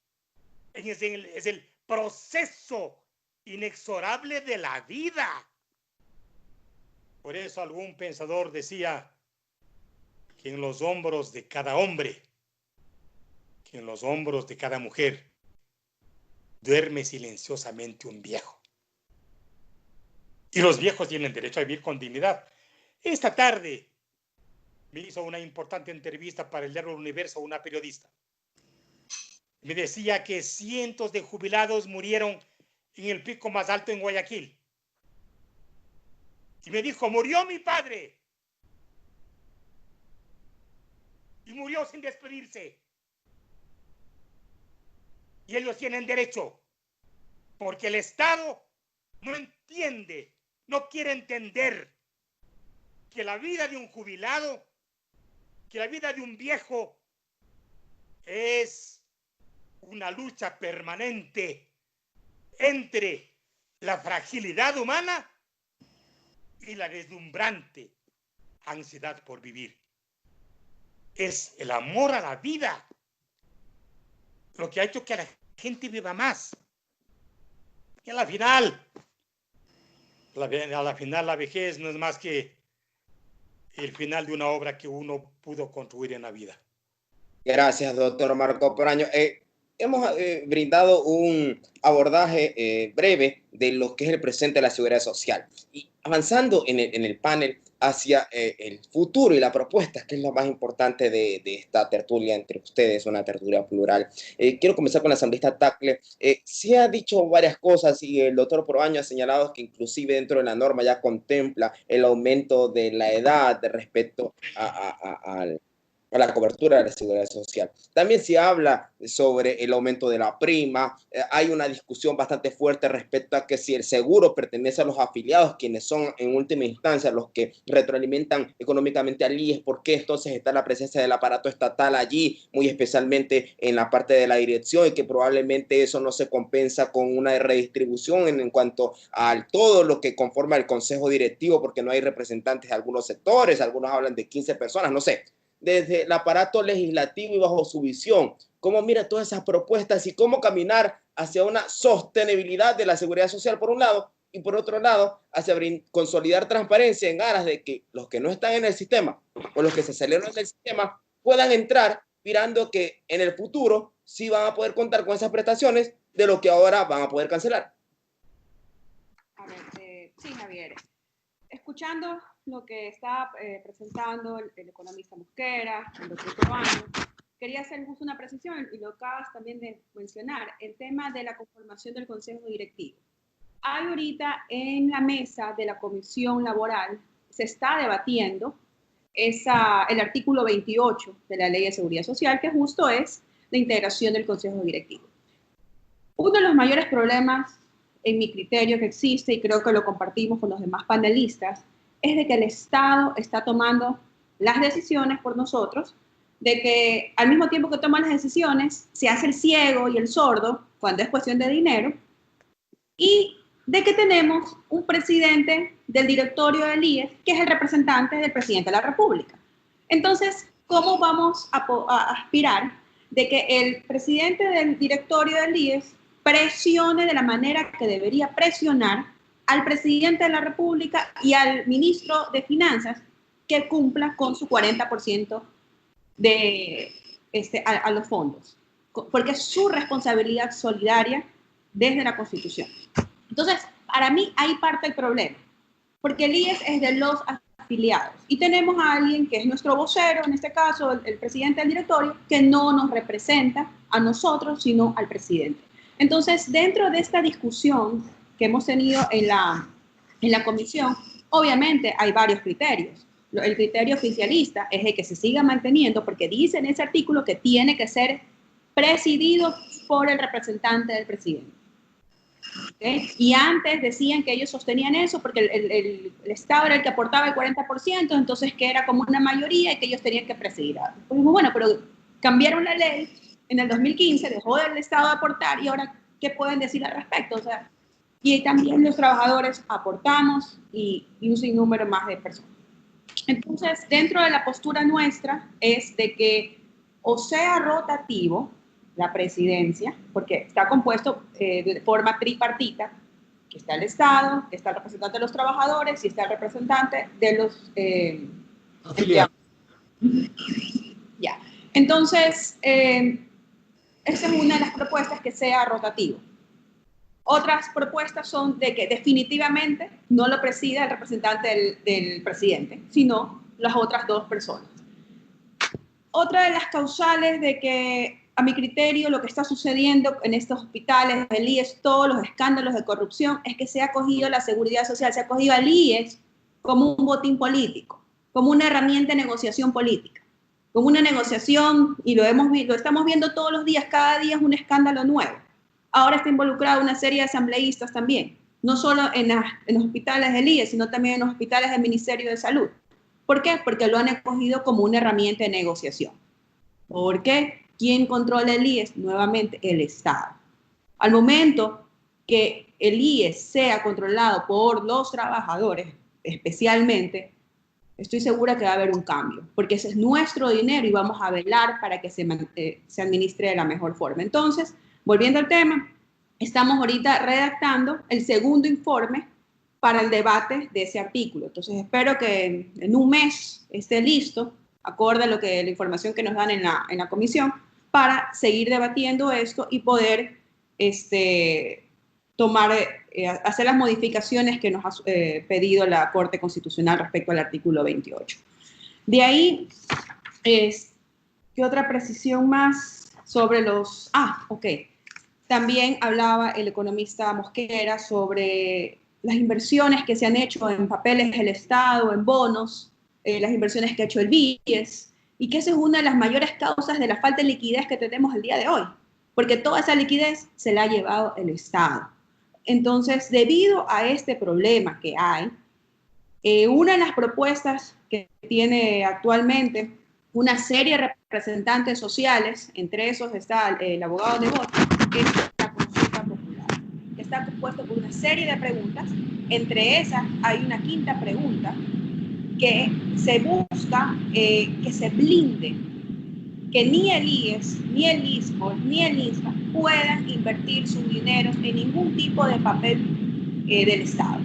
Es el proceso inexorable de la vida. Por eso algún pensador decía que en los hombros de cada hombre, que en los hombros de cada mujer, duerme silenciosamente un viejo. Y los viejos tienen derecho a vivir con dignidad. Esta tarde me hizo una importante entrevista para el diario El Universo una periodista. Me decía que cientos de jubilados murieron en el pico más alto en Guayaquil. Y me dijo, murió mi padre. Y murió sin despedirse. Y ellos tienen derecho. Porque el Estado no entiende, no quiere entender que la vida de un jubilado, que la vida de un viejo es una lucha permanente entre la fragilidad humana y la deslumbrante ansiedad por vivir. Es el amor a la vida lo que ha hecho que la gente viva más. Y a la final la vejez no es más que el final de una obra que uno pudo construir en la vida. Gracias, doctor Marco Poraño. Hemos brindado un abordaje breve de lo que es el presente de la seguridad social. Y avanzando en el panel, hacia el futuro y la propuesta, que es lo más importante de esta tertulia entre ustedes, una tertulia plural. Quiero comenzar con la asambleísta Tagle. Se ha dicho varias cosas y el doctor Proaño ha señalado que inclusive dentro de la norma ya contempla el aumento de la edad de respecto a la cobertura de la seguridad social. También se habla sobre el aumento de la prima. Hay una discusión bastante fuerte respecto a que si el seguro pertenece a los afiliados, quienes son en última instancia los que retroalimentan económicamente al IES, ¿por qué entonces está la presencia del aparato estatal allí, muy especialmente en la parte de la dirección, y que probablemente eso no se compensa con una redistribución en cuanto a todo lo que conforma el consejo directivo, porque no hay representantes de algunos sectores, algunos hablan de 15 personas, no sé, desde el aparato legislativo y bajo su visión, cómo mira todas esas propuestas y cómo caminar hacia una sostenibilidad de la seguridad social por un lado, y por otro lado, hacia consolidar transparencia en aras de que los que no están en el sistema o los que se salieron del sistema puedan entrar mirando que en el futuro sí van a poder contar con esas prestaciones de lo que ahora van a poder cancelar. A ver, sí, Javier. Escuchando lo que está presentando el economista Mosquera, el doctor Proaño, quería hacer justo una precisión, y lo acabas también de mencionar, el tema de la conformación del Consejo Directivo. Hay ahorita en la mesa de la Comisión Laboral, se está debatiendo el artículo 28 de la Ley de Seguridad Social, que justo es la integración del Consejo Directivo. Uno de los mayores problemas, en mi criterio, que existe, y creo que lo compartimos con los demás panelistas, es de que el Estado está tomando las decisiones por nosotros, de que al mismo tiempo que toma las decisiones, se hace el ciego y el sordo cuando es cuestión de dinero, y de que tenemos un presidente del directorio del IES que es el representante del presidente de la República. Entonces, ¿cómo vamos a aspirar de que el presidente del directorio del IES presione de la manera que debería presionar al presidente de la República y al ministro de Finanzas que cumpla con su 40% a los fondos? Porque es su responsabilidad solidaria desde la Constitución. Entonces, para mí ahí parte el problema, porque el IES es de los afiliados y tenemos a alguien que es nuestro vocero, en este caso el presidente del directorio, que no nos representa a nosotros, sino al presidente. Entonces, dentro de esta discusión que hemos tenido en la comisión, obviamente hay varios criterios. El criterio oficialista es el que se siga manteniendo, porque dice en ese artículo que tiene que ser presidido por el representante del presidente. ¿Okay? Y antes decían que ellos sostenían eso porque el Estado era el que aportaba el 40%, entonces que era como una mayoría y que ellos tenían que presidir. Pues bueno, pero cambiaron la ley en el 2015, dejó el Estado de aportar, y ahora, ¿qué pueden decir al respecto? O sea, y también los trabajadores aportamos y un sinnúmero más de personas. Entonces, dentro de la postura nuestra es de que o sea rotativo la presidencia, porque está compuesto de forma tripartita, que está el Estado, que está el representante de los trabajadores y está el representante de los afiliados. Ya. Entonces, esa es una de las propuestas, que sea rotativo. Otras propuestas son de que definitivamente no lo presida el representante del presidente, sino las otras dos personas. Otra de las causales de que, a mi criterio, lo que está sucediendo en estos hospitales del IES, todos los escándalos de corrupción, es que se ha cogido la seguridad social, se ha cogido al IES como un botín político, como una herramienta de negociación política, como una negociación, y lo estamos viendo todos los días, cada día es un escándalo nuevo. Ahora está involucrada una serie de asambleístas también, no solo en los hospitales del IES, sino también en los hospitales del Ministerio de Salud. ¿Por qué? Porque lo han escogido como una herramienta de negociación. ¿Por qué? ¿Quién controla el IES? Nuevamente, el Estado. Al momento que el IES sea controlado por los trabajadores, especialmente, estoy segura que va a haber un cambio, porque ese es nuestro dinero y vamos a velar para que se administre de la mejor forma. Entonces, volviendo al tema, estamos ahorita redactando el segundo informe para el debate de ese artículo. Entonces, espero que en un mes esté listo, acorde a la información que nos dan en la comisión, para seguir debatiendo esto y poder hacer las modificaciones que nos ha pedido la Corte Constitucional respecto al artículo 28. De ahí, ¿qué otra precisión más sobre los... También hablaba el economista Mosquera sobre las inversiones que se han hecho en papeles del Estado, en bonos, las inversiones que ha hecho el BIES, y que esa es una de las mayores causas de la falta de liquidez que tenemos el día de hoy, porque toda esa liquidez se la ha llevado el Estado. Entonces, debido a este problema que hay, una de las propuestas que tiene actualmente una serie de representantes sociales, entre esos está el abogado de voto, es la consulta popular, que está compuesto por una serie de preguntas. Entre esas hay una quinta pregunta que se busca que se blinde, que ni el IES, ni el ISCO, ni el INSPA puedan invertir sus dineros en ningún tipo de papel del Estado.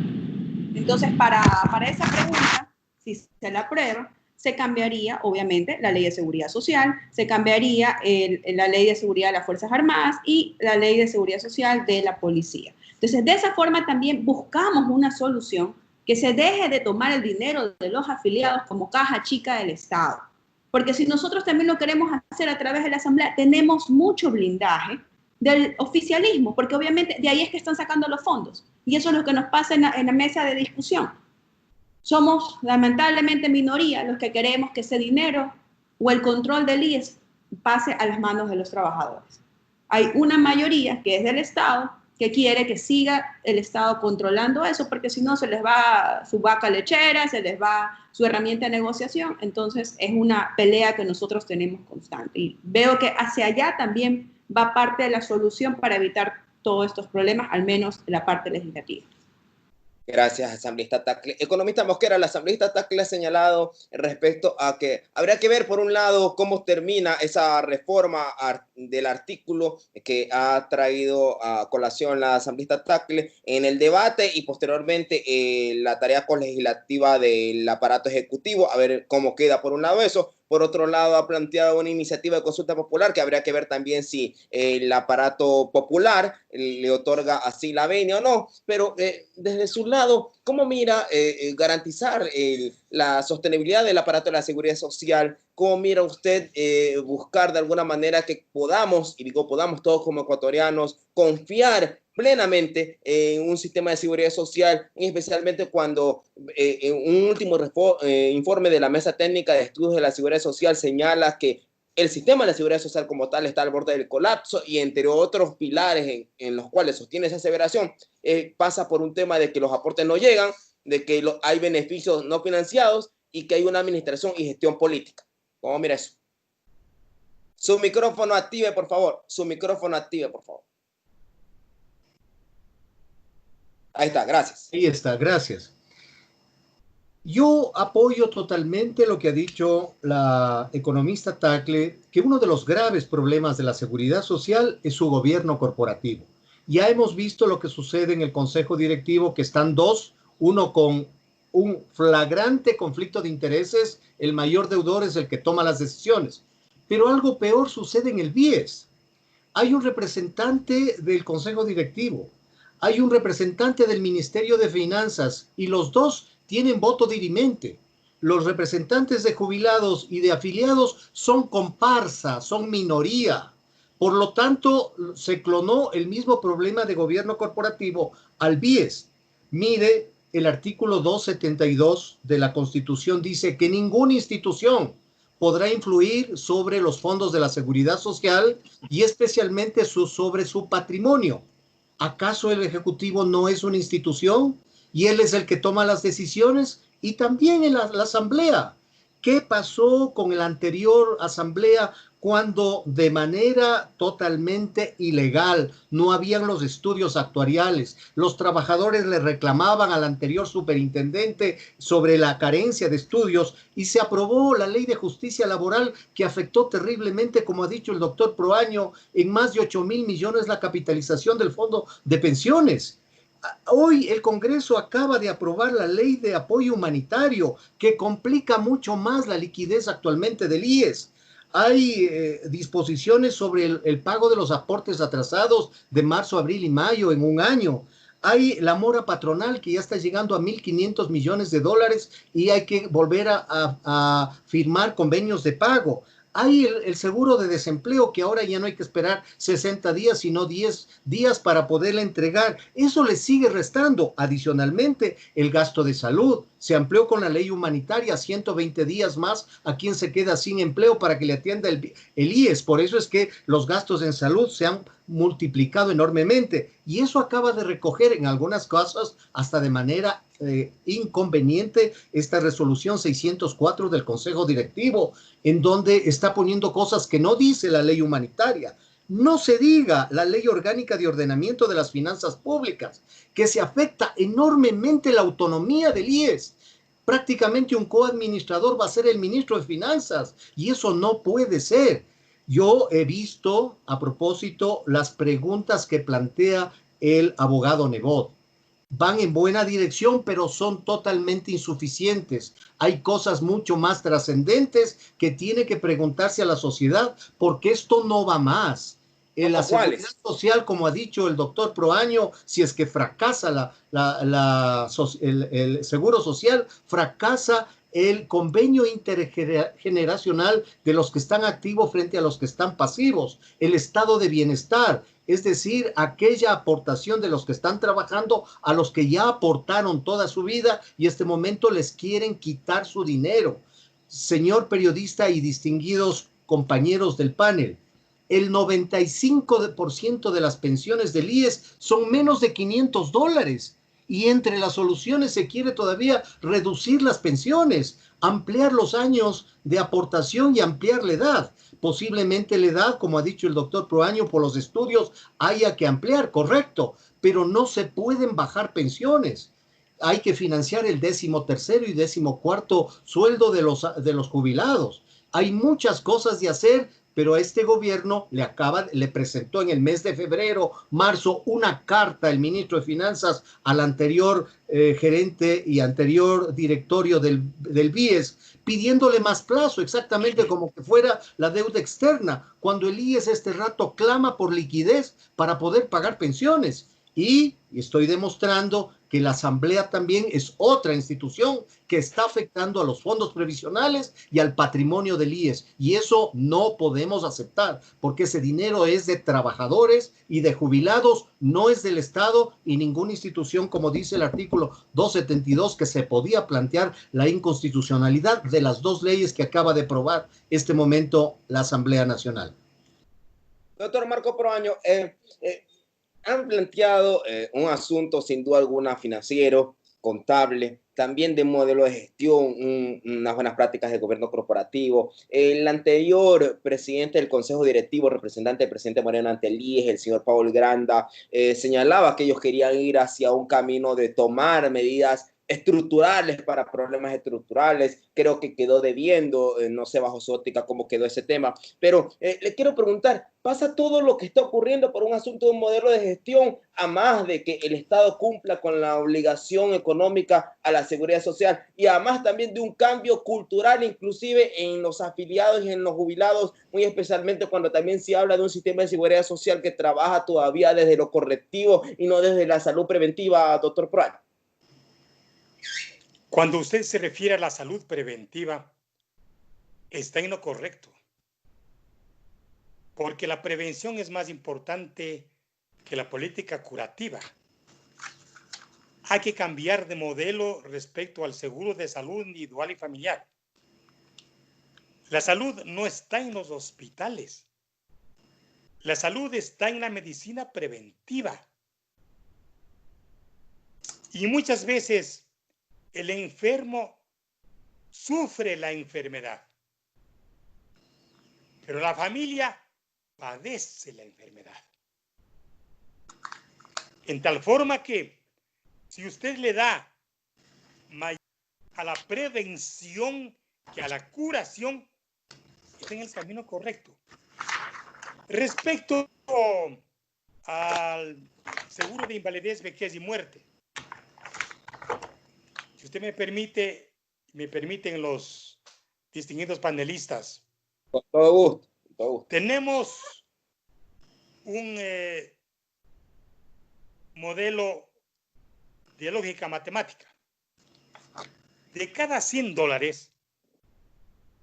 Entonces, para esa pregunta, si se la aprueba, se cambiaría, obviamente, la Ley de Seguridad Social, se cambiaría la Ley de Seguridad de las Fuerzas Armadas y la Ley de Seguridad Social de la Policía. Entonces, de esa forma también buscamos una solución que se deje de tomar el dinero de los afiliados como caja chica del Estado. Porque si nosotros también lo queremos hacer a través de la Asamblea, tenemos mucho blindaje del oficialismo, porque obviamente de ahí es que están sacando los fondos. Y eso es lo que nos pasa en la mesa de discusión. Somos lamentablemente minoría los que queremos que ese dinero o el control del IES pase a las manos de los trabajadores. Hay una mayoría que es del Estado que quiere que siga el Estado controlando eso, porque si no se les va su vaca lechera, se les va su herramienta de negociación. Entonces es una pelea que nosotros tenemos constante. Y veo que hacia allá también va parte de la solución para evitar todos estos problemas, al menos la parte legislativa. Gracias, asambleísta Tagle. Economista Mosquera, el asambleísta Tagle ha señalado respecto a que habría que ver, por un lado, cómo termina esa reforma del artículo que ha traído a colación la asambleísta Tagle en el debate y posteriormente la tarea colegislativa del aparato ejecutivo, a ver cómo queda por un lado eso. Por otro lado, ha planteado una iniciativa de consulta popular que habría que ver también si el aparato popular le otorga así la venia o no. Pero desde su lado, ¿cómo mira garantizar la sostenibilidad del aparato de la seguridad social? ¿Cómo mira usted buscar de alguna manera que podamos, y digo podamos todos como ecuatorianos, confiar plenamente en un sistema de seguridad social, especialmente cuando un último informe de la Mesa Técnica de Estudios de la Seguridad Social señala que el sistema de la seguridad social como tal está al borde del colapso y entre otros pilares en los cuales sostiene esa aseveración, pasa por un tema de que los aportes no llegan, de que hay beneficios no financiados y que hay una administración y gestión política? ¿Cómo mira eso? Su micrófono active, por favor. Su micrófono active, por favor. Ahí está, gracias. Ahí está, gracias. Yo apoyo totalmente lo que ha dicho la economista Tagle, que uno de los graves problemas de la seguridad social es su gobierno corporativo. Ya hemos visto lo que sucede en el Consejo Directivo, que están dos, uno con un flagrante conflicto de intereses, el mayor deudor es el que toma las decisiones. Pero algo peor sucede en el BIES. Hay un representante del Consejo Directivo, hay un representante del Ministerio de Finanzas y los dos tienen voto dirimente. Los representantes de jubilados y de afiliados son comparsa, son minoría. Por lo tanto, se clonó el mismo problema de gobierno corporativo al BIES. Mire, el artículo 272 de la Constitución dice que ninguna institución podrá influir sobre los fondos de la seguridad social y especialmente sobre su patrimonio. ¿Acaso el Ejecutivo no es una institución y él es el que toma las decisiones? Y también en la Asamblea. ¿Qué pasó con la anterior Asamblea cuando de manera totalmente ilegal no habían los estudios actuariales? Los trabajadores le reclamaban al anterior superintendente sobre la carencia de estudios y se aprobó la Ley de Justicia Laboral que afectó terriblemente, como ha dicho el doctor Proaño, en más de 8,000 millones la capitalización del fondo de pensiones. Hoy el Congreso acaba de aprobar la ley de apoyo humanitario que complica mucho más la liquidez actualmente del IES. Hay disposiciones sobre el pago de los aportes atrasados de marzo, abril y mayo en un año. Hay la mora patronal que ya está llegando a 1.500 millones de dólares y hay que volver a firmar convenios de pago. Hay el seguro de desempleo que ahora ya no hay que esperar 60 días, sino 10 días para poderle entregar. Eso le sigue restando. Adicionalmente, el gasto de salud se amplió con la ley humanitaria 120 días más a quien se queda sin empleo para que le atienda el IES. Por eso es que los gastos en salud se han multiplicado enormemente y eso acaba de recoger en algunas cosas hasta de manera inconveniente esta resolución 604 del Consejo Directivo, en donde está poniendo cosas que no dice la ley humanitaria. No se diga la ley orgánica de ordenamiento de las finanzas públicas, que se afecta enormemente la autonomía del IES. Prácticamente un coadministrador va a ser el ministro de Finanzas y eso no puede ser. Yo he visto, a propósito, las preguntas que plantea el abogado Nebot. Van en buena dirección, pero son totalmente insuficientes. Hay cosas mucho más trascendentes que tiene que preguntarse a la sociedad, porque esto no va más. La seguridad social, como ha dicho el doctor Proaño, si es que fracasa el seguro social, fracasa el convenio intergeneracional de los que están activos frente a los que están pasivos, el estado de bienestar, es decir, aquella aportación de los que están trabajando a los que ya aportaron toda su vida y este momento les quieren quitar su dinero. Señor periodista y distinguidos compañeros del panel, el 95% de las pensiones del IES son menos de $500 y entre las soluciones se quiere todavía reducir las pensiones, ampliar los años de aportación y ampliar la edad. Posiblemente la edad, como ha dicho el doctor Proaño, por los estudios haya que ampliar, correcto, pero no se pueden bajar pensiones. Hay que financiar el 13º y 14º sueldo de los jubilados. Hay muchas cosas de hacer, pero a este gobierno le presentó en el mes de febrero, marzo, una carta el ministro de Finanzas al anterior gerente y anterior directorio del BIES, pidiéndole más plazo, exactamente como que fuera la deuda externa, cuando el IES este rato clama por liquidez para poder pagar pensiones. Y estoy demostrando que la Asamblea también es otra institución que está afectando a los fondos previsionales y al patrimonio del IES. Y eso no podemos aceptar, porque ese dinero es de trabajadores y de jubilados, no es del Estado y ninguna institución, como dice el artículo 272, que se podía plantear la inconstitucionalidad de las dos leyes que acaba de aprobar este momento la Asamblea Nacional. Doctor Marco Proaño, han planteado un asunto sin duda alguna financiero, contable, también de modelo de gestión, unas buenas prácticas de gobierno corporativo. El anterior presidente del Consejo Directivo, representante del presidente Moreno ante el IES, el señor Paul Granda, señalaba que ellos querían ir hacia un camino de tomar medidas estructurales para problemas estructurales. Creo que quedó debiendo, no sé bajo su óptica cómo quedó ese tema, pero le quiero preguntar, ¿pasa todo lo que está ocurriendo por un asunto de un modelo de gestión, a más de que el Estado cumpla con la obligación económica a la seguridad social y además también de un cambio cultural inclusive en los afiliados y en los jubilados, muy especialmente cuando también se habla de un sistema de seguridad social que trabaja todavía desde lo correctivo y no desde la salud preventiva, doctor Proaño? Cuando usted se refiere a la salud preventiva, está en lo correcto, porque la prevención es más importante que la política curativa. Hay que cambiar de modelo respecto al seguro de salud individual y familiar. La salud no está en los hospitales. La salud está en la medicina preventiva. Y muchas veces el enfermo sufre la enfermedad, pero la familia padece la enfermedad. En tal forma que si usted le da mayor a la prevención que a la curación, está en el camino correcto. Respecto al seguro de invalidez, vejez y muerte, si usted me permiten los distinguidos panelistas, Con todo gusto. Con todo gusto. Tenemos un modelo de lógica matemática. De cada $100,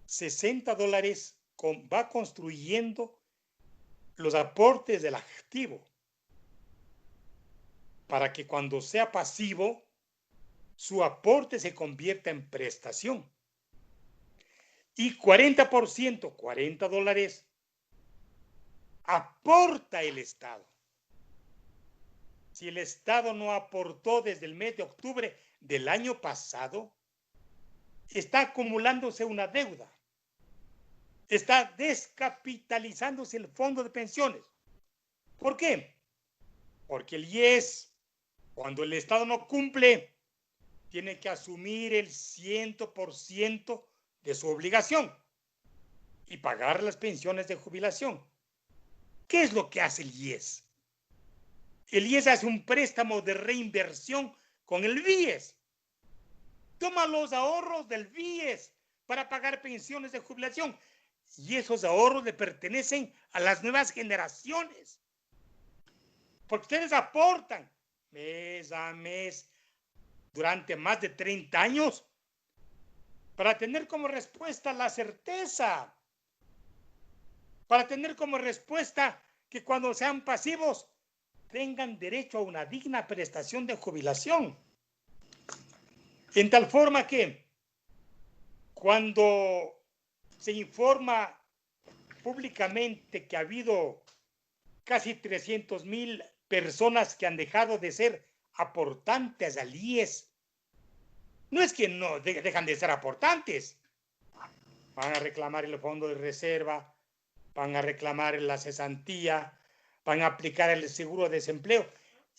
$60 va construyendo los aportes del activo para que cuando sea pasivo, su aporte se convierta en prestación. Y 40%, $40, aporta el Estado. Si el Estado no aportó desde el mes de octubre del año pasado, está acumulándose una deuda. Está descapitalizándose el fondo de pensiones. ¿Por qué? Porque el IES, cuando el Estado no cumple, tiene que asumir el 100% de su obligación y pagar las pensiones de jubilación. ¿Qué es lo que hace el IES? El IES hace un préstamo de reinversión con el BIES. Toma los ahorros del BIES para pagar pensiones de jubilación y esos ahorros le pertenecen a las nuevas generaciones. Porque ustedes aportan mes a mes durante más de 30 años para tener como respuesta la certeza, para tener como respuesta que cuando sean pasivos tengan derecho a una digna prestación de jubilación. En tal forma que cuando se informa públicamente que ha habido casi 300,000 personas que han dejado de ser aportantes al IES, no es que no dejan de ser aportantes. Van a reclamar el fondo de reserva, van a reclamar la cesantía, van a aplicar el seguro de desempleo.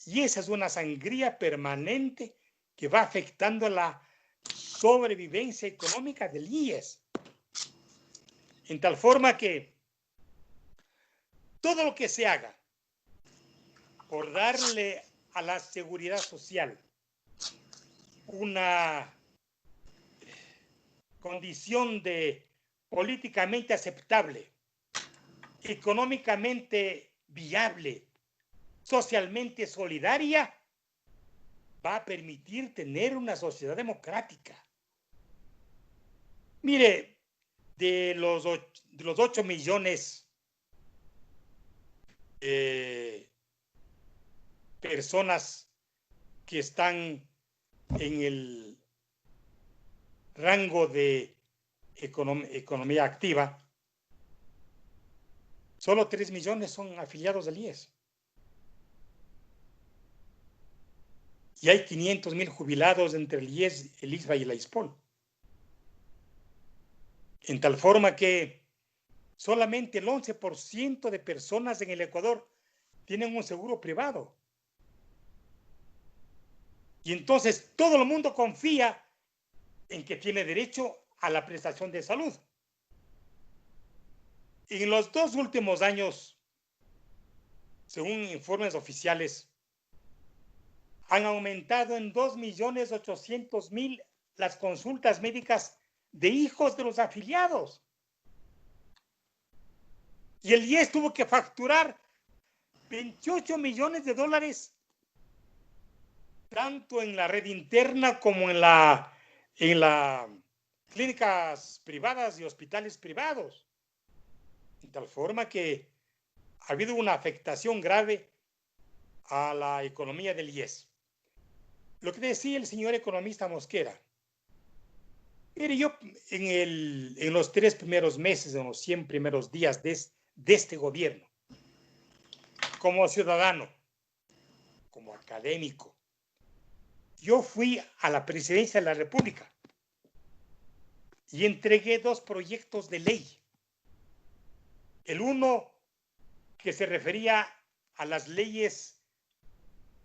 Y esa es una sangría permanente que va afectando la sobrevivencia económica del IES. En tal forma que todo lo que se haga por darle a la seguridad social una condición de políticamente aceptable, económicamente viable, socialmente solidaria, va a permitir tener una sociedad democrática. Mire, de los 8 millones personas que están en el rango de economía activa, solo 3 millones son afiliados del IES. Y hay 500,000 jubilados entre el IES, el ISVA y la ISPOL. En tal forma que solamente el 11% de personas en el Ecuador tienen un seguro privado. Y entonces todo el mundo confía en que tiene derecho a la prestación de salud. En los 2 últimos años, según informes oficiales, han aumentado en 2.800.000 las consultas médicas de hijos de los afiliados. Y el IES tuvo que facturar $28 millones, tanto en la red interna como en las clínicas privadas y hospitales privados. De tal forma que ha habido una afectación grave a la economía del IES. Lo que decía el señor economista Mosquera. Mire, yo en los 3 primeros meses, en los 100 primeros días de este gobierno, como ciudadano, como académico, yo fui a la presidencia de la República y entregué 2 proyectos de ley. El uno que se refería a las leyes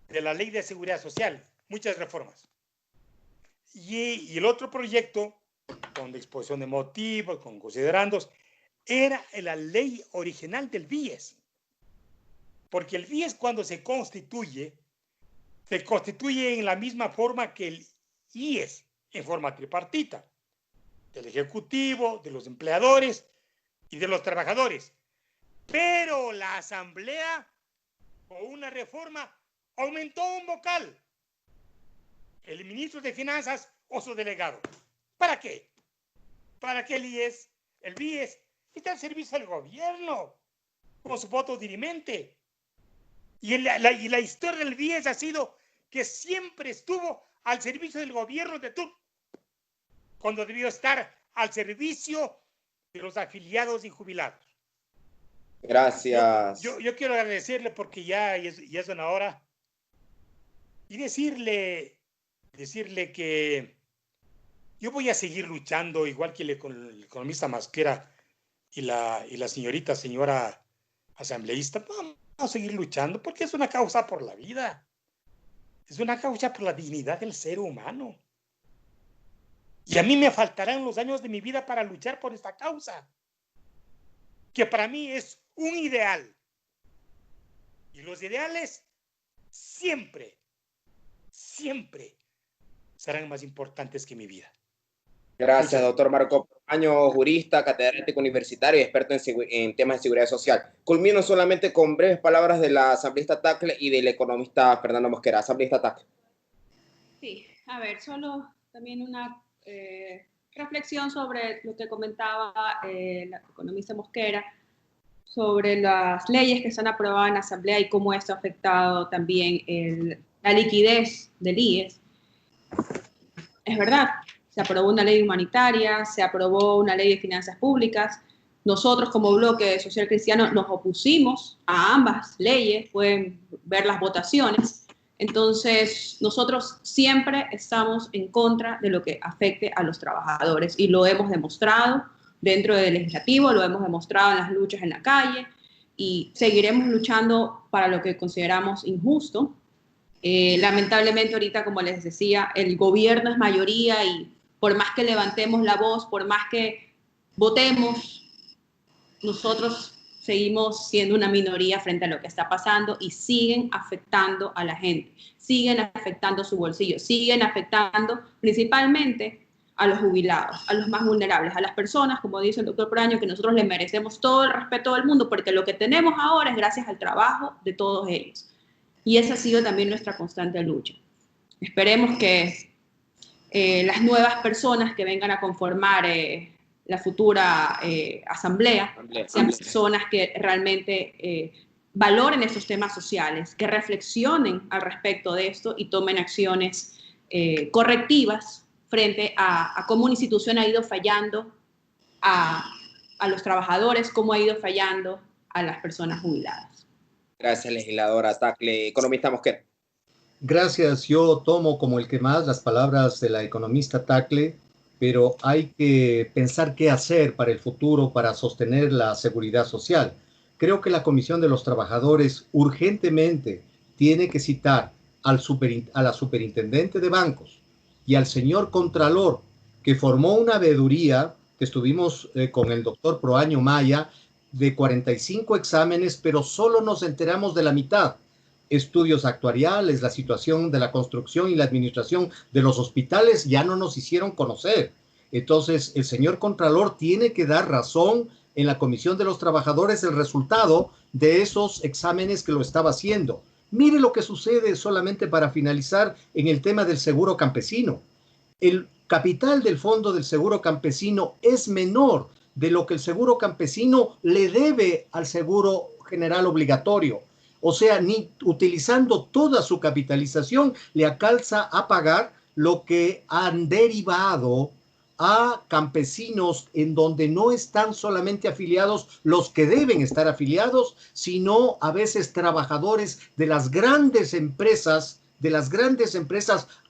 de la Ley de Seguridad Social, muchas reformas. Y el otro proyecto, con exposición de motivos, con considerandos, era la ley original del BIES. Porque el BIES cuando se constituye en la misma forma que el IES, en forma tripartita, del Ejecutivo, de los empleadores y de los trabajadores. Pero la Asamblea, con una reforma, aumentó un vocal. El ministro de Finanzas o su delegado. ¿Para qué? Para que el BIES esté al servicio del gobierno, con su voto dirimente. Y la historia del BIES ha sido que siempre estuvo al servicio del gobierno de turno, cuando debió estar al servicio de los afiliados y jubilados. Gracias. Yo quiero agradecerle porque ya es una hora y decirle que yo voy a seguir luchando, igual que el economista Mosquera y la señora asambleísta. Vamos a seguir luchando porque es una causa por la vida. Es una causa por la dignidad del ser humano. Y a mí me faltarán los años de mi vida para luchar por esta causa, que para mí es un ideal. Y los ideales siempre serán más importantes que mi vida. Gracias, doctor Marco Proaño, jurista, catedrático universitario y experto en temas de seguridad social. Culmino solamente con breves palabras de la asambleísta Tacle y del economista Fernando Mosquera. Asambleísta Tacle. Sí, a ver, solo también una reflexión sobre lo que comentaba la economista Mosquera, sobre las leyes que se han aprobado en la Asamblea y cómo esto ha afectado también la liquidez del IES. Es verdad, se aprobó una ley humanitaria, se aprobó una ley de finanzas públicas. Nosotros como bloque social cristiano nos opusimos a ambas leyes, pueden ver las votaciones. Entonces, nosotros siempre estamos en contra de lo que afecte a los trabajadores y lo hemos demostrado dentro del legislativo, lo hemos demostrado en las luchas en la calle y seguiremos luchando para lo que consideramos injusto. Lamentablemente ahorita, como les decía, el gobierno es mayoría y por más que levantemos la voz, por más que votemos, nosotros seguimos siendo una minoría frente a lo que está pasando y siguen afectando a la gente, siguen afectando su bolsillo, siguen afectando principalmente a los jubilados, a los más vulnerables, a las personas, como dice el doctor Proaño, que nosotros les merecemos todo el respeto del mundo porque lo que tenemos ahora es gracias al trabajo de todos ellos. Y esa ha sido también nuestra constante lucha. Esperemos que las nuevas personas que vengan a conformar la futura asamblea sean personas que realmente valoren estos temas sociales, que reflexionen al respecto de esto y tomen acciones correctivas frente a cómo una institución ha ido fallando a los trabajadores, cómo ha ido fallando a las personas jubiladas. Gracias, legisladora Tacle. Economista Mosquera. Gracias. Yo tomo como el que más las palabras de la economista Tacle, pero hay que pensar qué hacer para el futuro para sostener la seguridad social. Creo que la Comisión de los Trabajadores urgentemente tiene que citar a la superintendente de bancos y al señor Contralor, que formó una veeduría, que estuvimos con el doctor Proaño Maya, de 45 exámenes, pero solo nos enteramos de la mitad. Estudios actuariales, la situación de la construcción y la administración de los hospitales ya no nos hicieron conocer. Entonces, el señor Contralor tiene que dar razón en la Comisión de los Trabajadores el resultado de esos exámenes que lo estaba haciendo. Mire lo que sucede, solamente para finalizar, en el tema del seguro campesino. El capital del fondo del seguro campesino es menor de lo que el seguro campesino le debe al seguro general obligatorio. O sea, ni utilizando toda su capitalización le alcanza a pagar lo que han derivado a campesinos en donde no están solamente afiliados los que deben estar afiliados, sino a veces trabajadores de las grandes empresas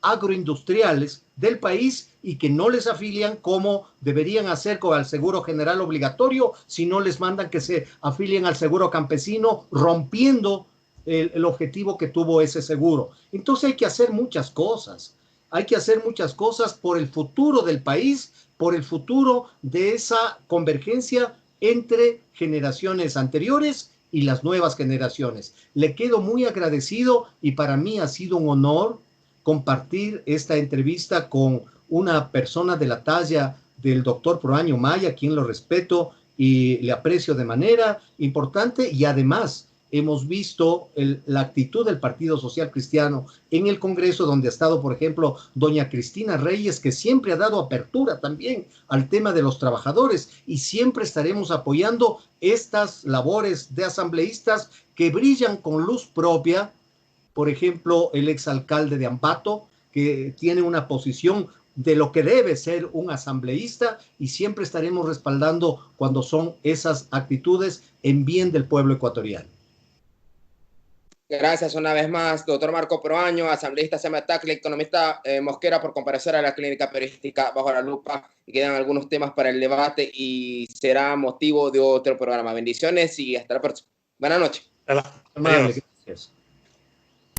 agroindustriales del país y que no les afilian como deberían hacer con el seguro general obligatorio, si no les mandan que se afilien al seguro campesino, rompiendo el objetivo que tuvo ese seguro. Entonces hay que hacer muchas cosas. Hay que hacer muchas cosas por el futuro del país, por el futuro de esa convergencia entre generaciones anteriores y las nuevas generaciones. Le quedo muy agradecido y para mí ha sido un honor compartir esta entrevista con una persona de la talla del doctor Proaño Maya, a quien lo respeto y le aprecio de manera importante, y además hemos visto la actitud del Partido Social Cristiano en el Congreso, donde ha estado, por ejemplo, doña Cristina Reyes, que siempre ha dado apertura también al tema de los trabajadores, y siempre estaremos apoyando estas labores de asambleístas que brillan con luz propia. Por ejemplo, el exalcalde de Ambato, que tiene una posición de lo que debe ser un asambleísta, y siempre estaremos respaldando cuando son esas actitudes en bien del pueblo ecuatoriano. Gracias una vez más, doctor Marco Proaño, asambleísta Sematacle, economista Mosquera, por comparecer a la clínica periodística Bajo la Lupa. Y quedan algunos temas para el debate y será motivo de otro programa. Bendiciones y hasta la próxima. Buenas noches. Amable, gracias.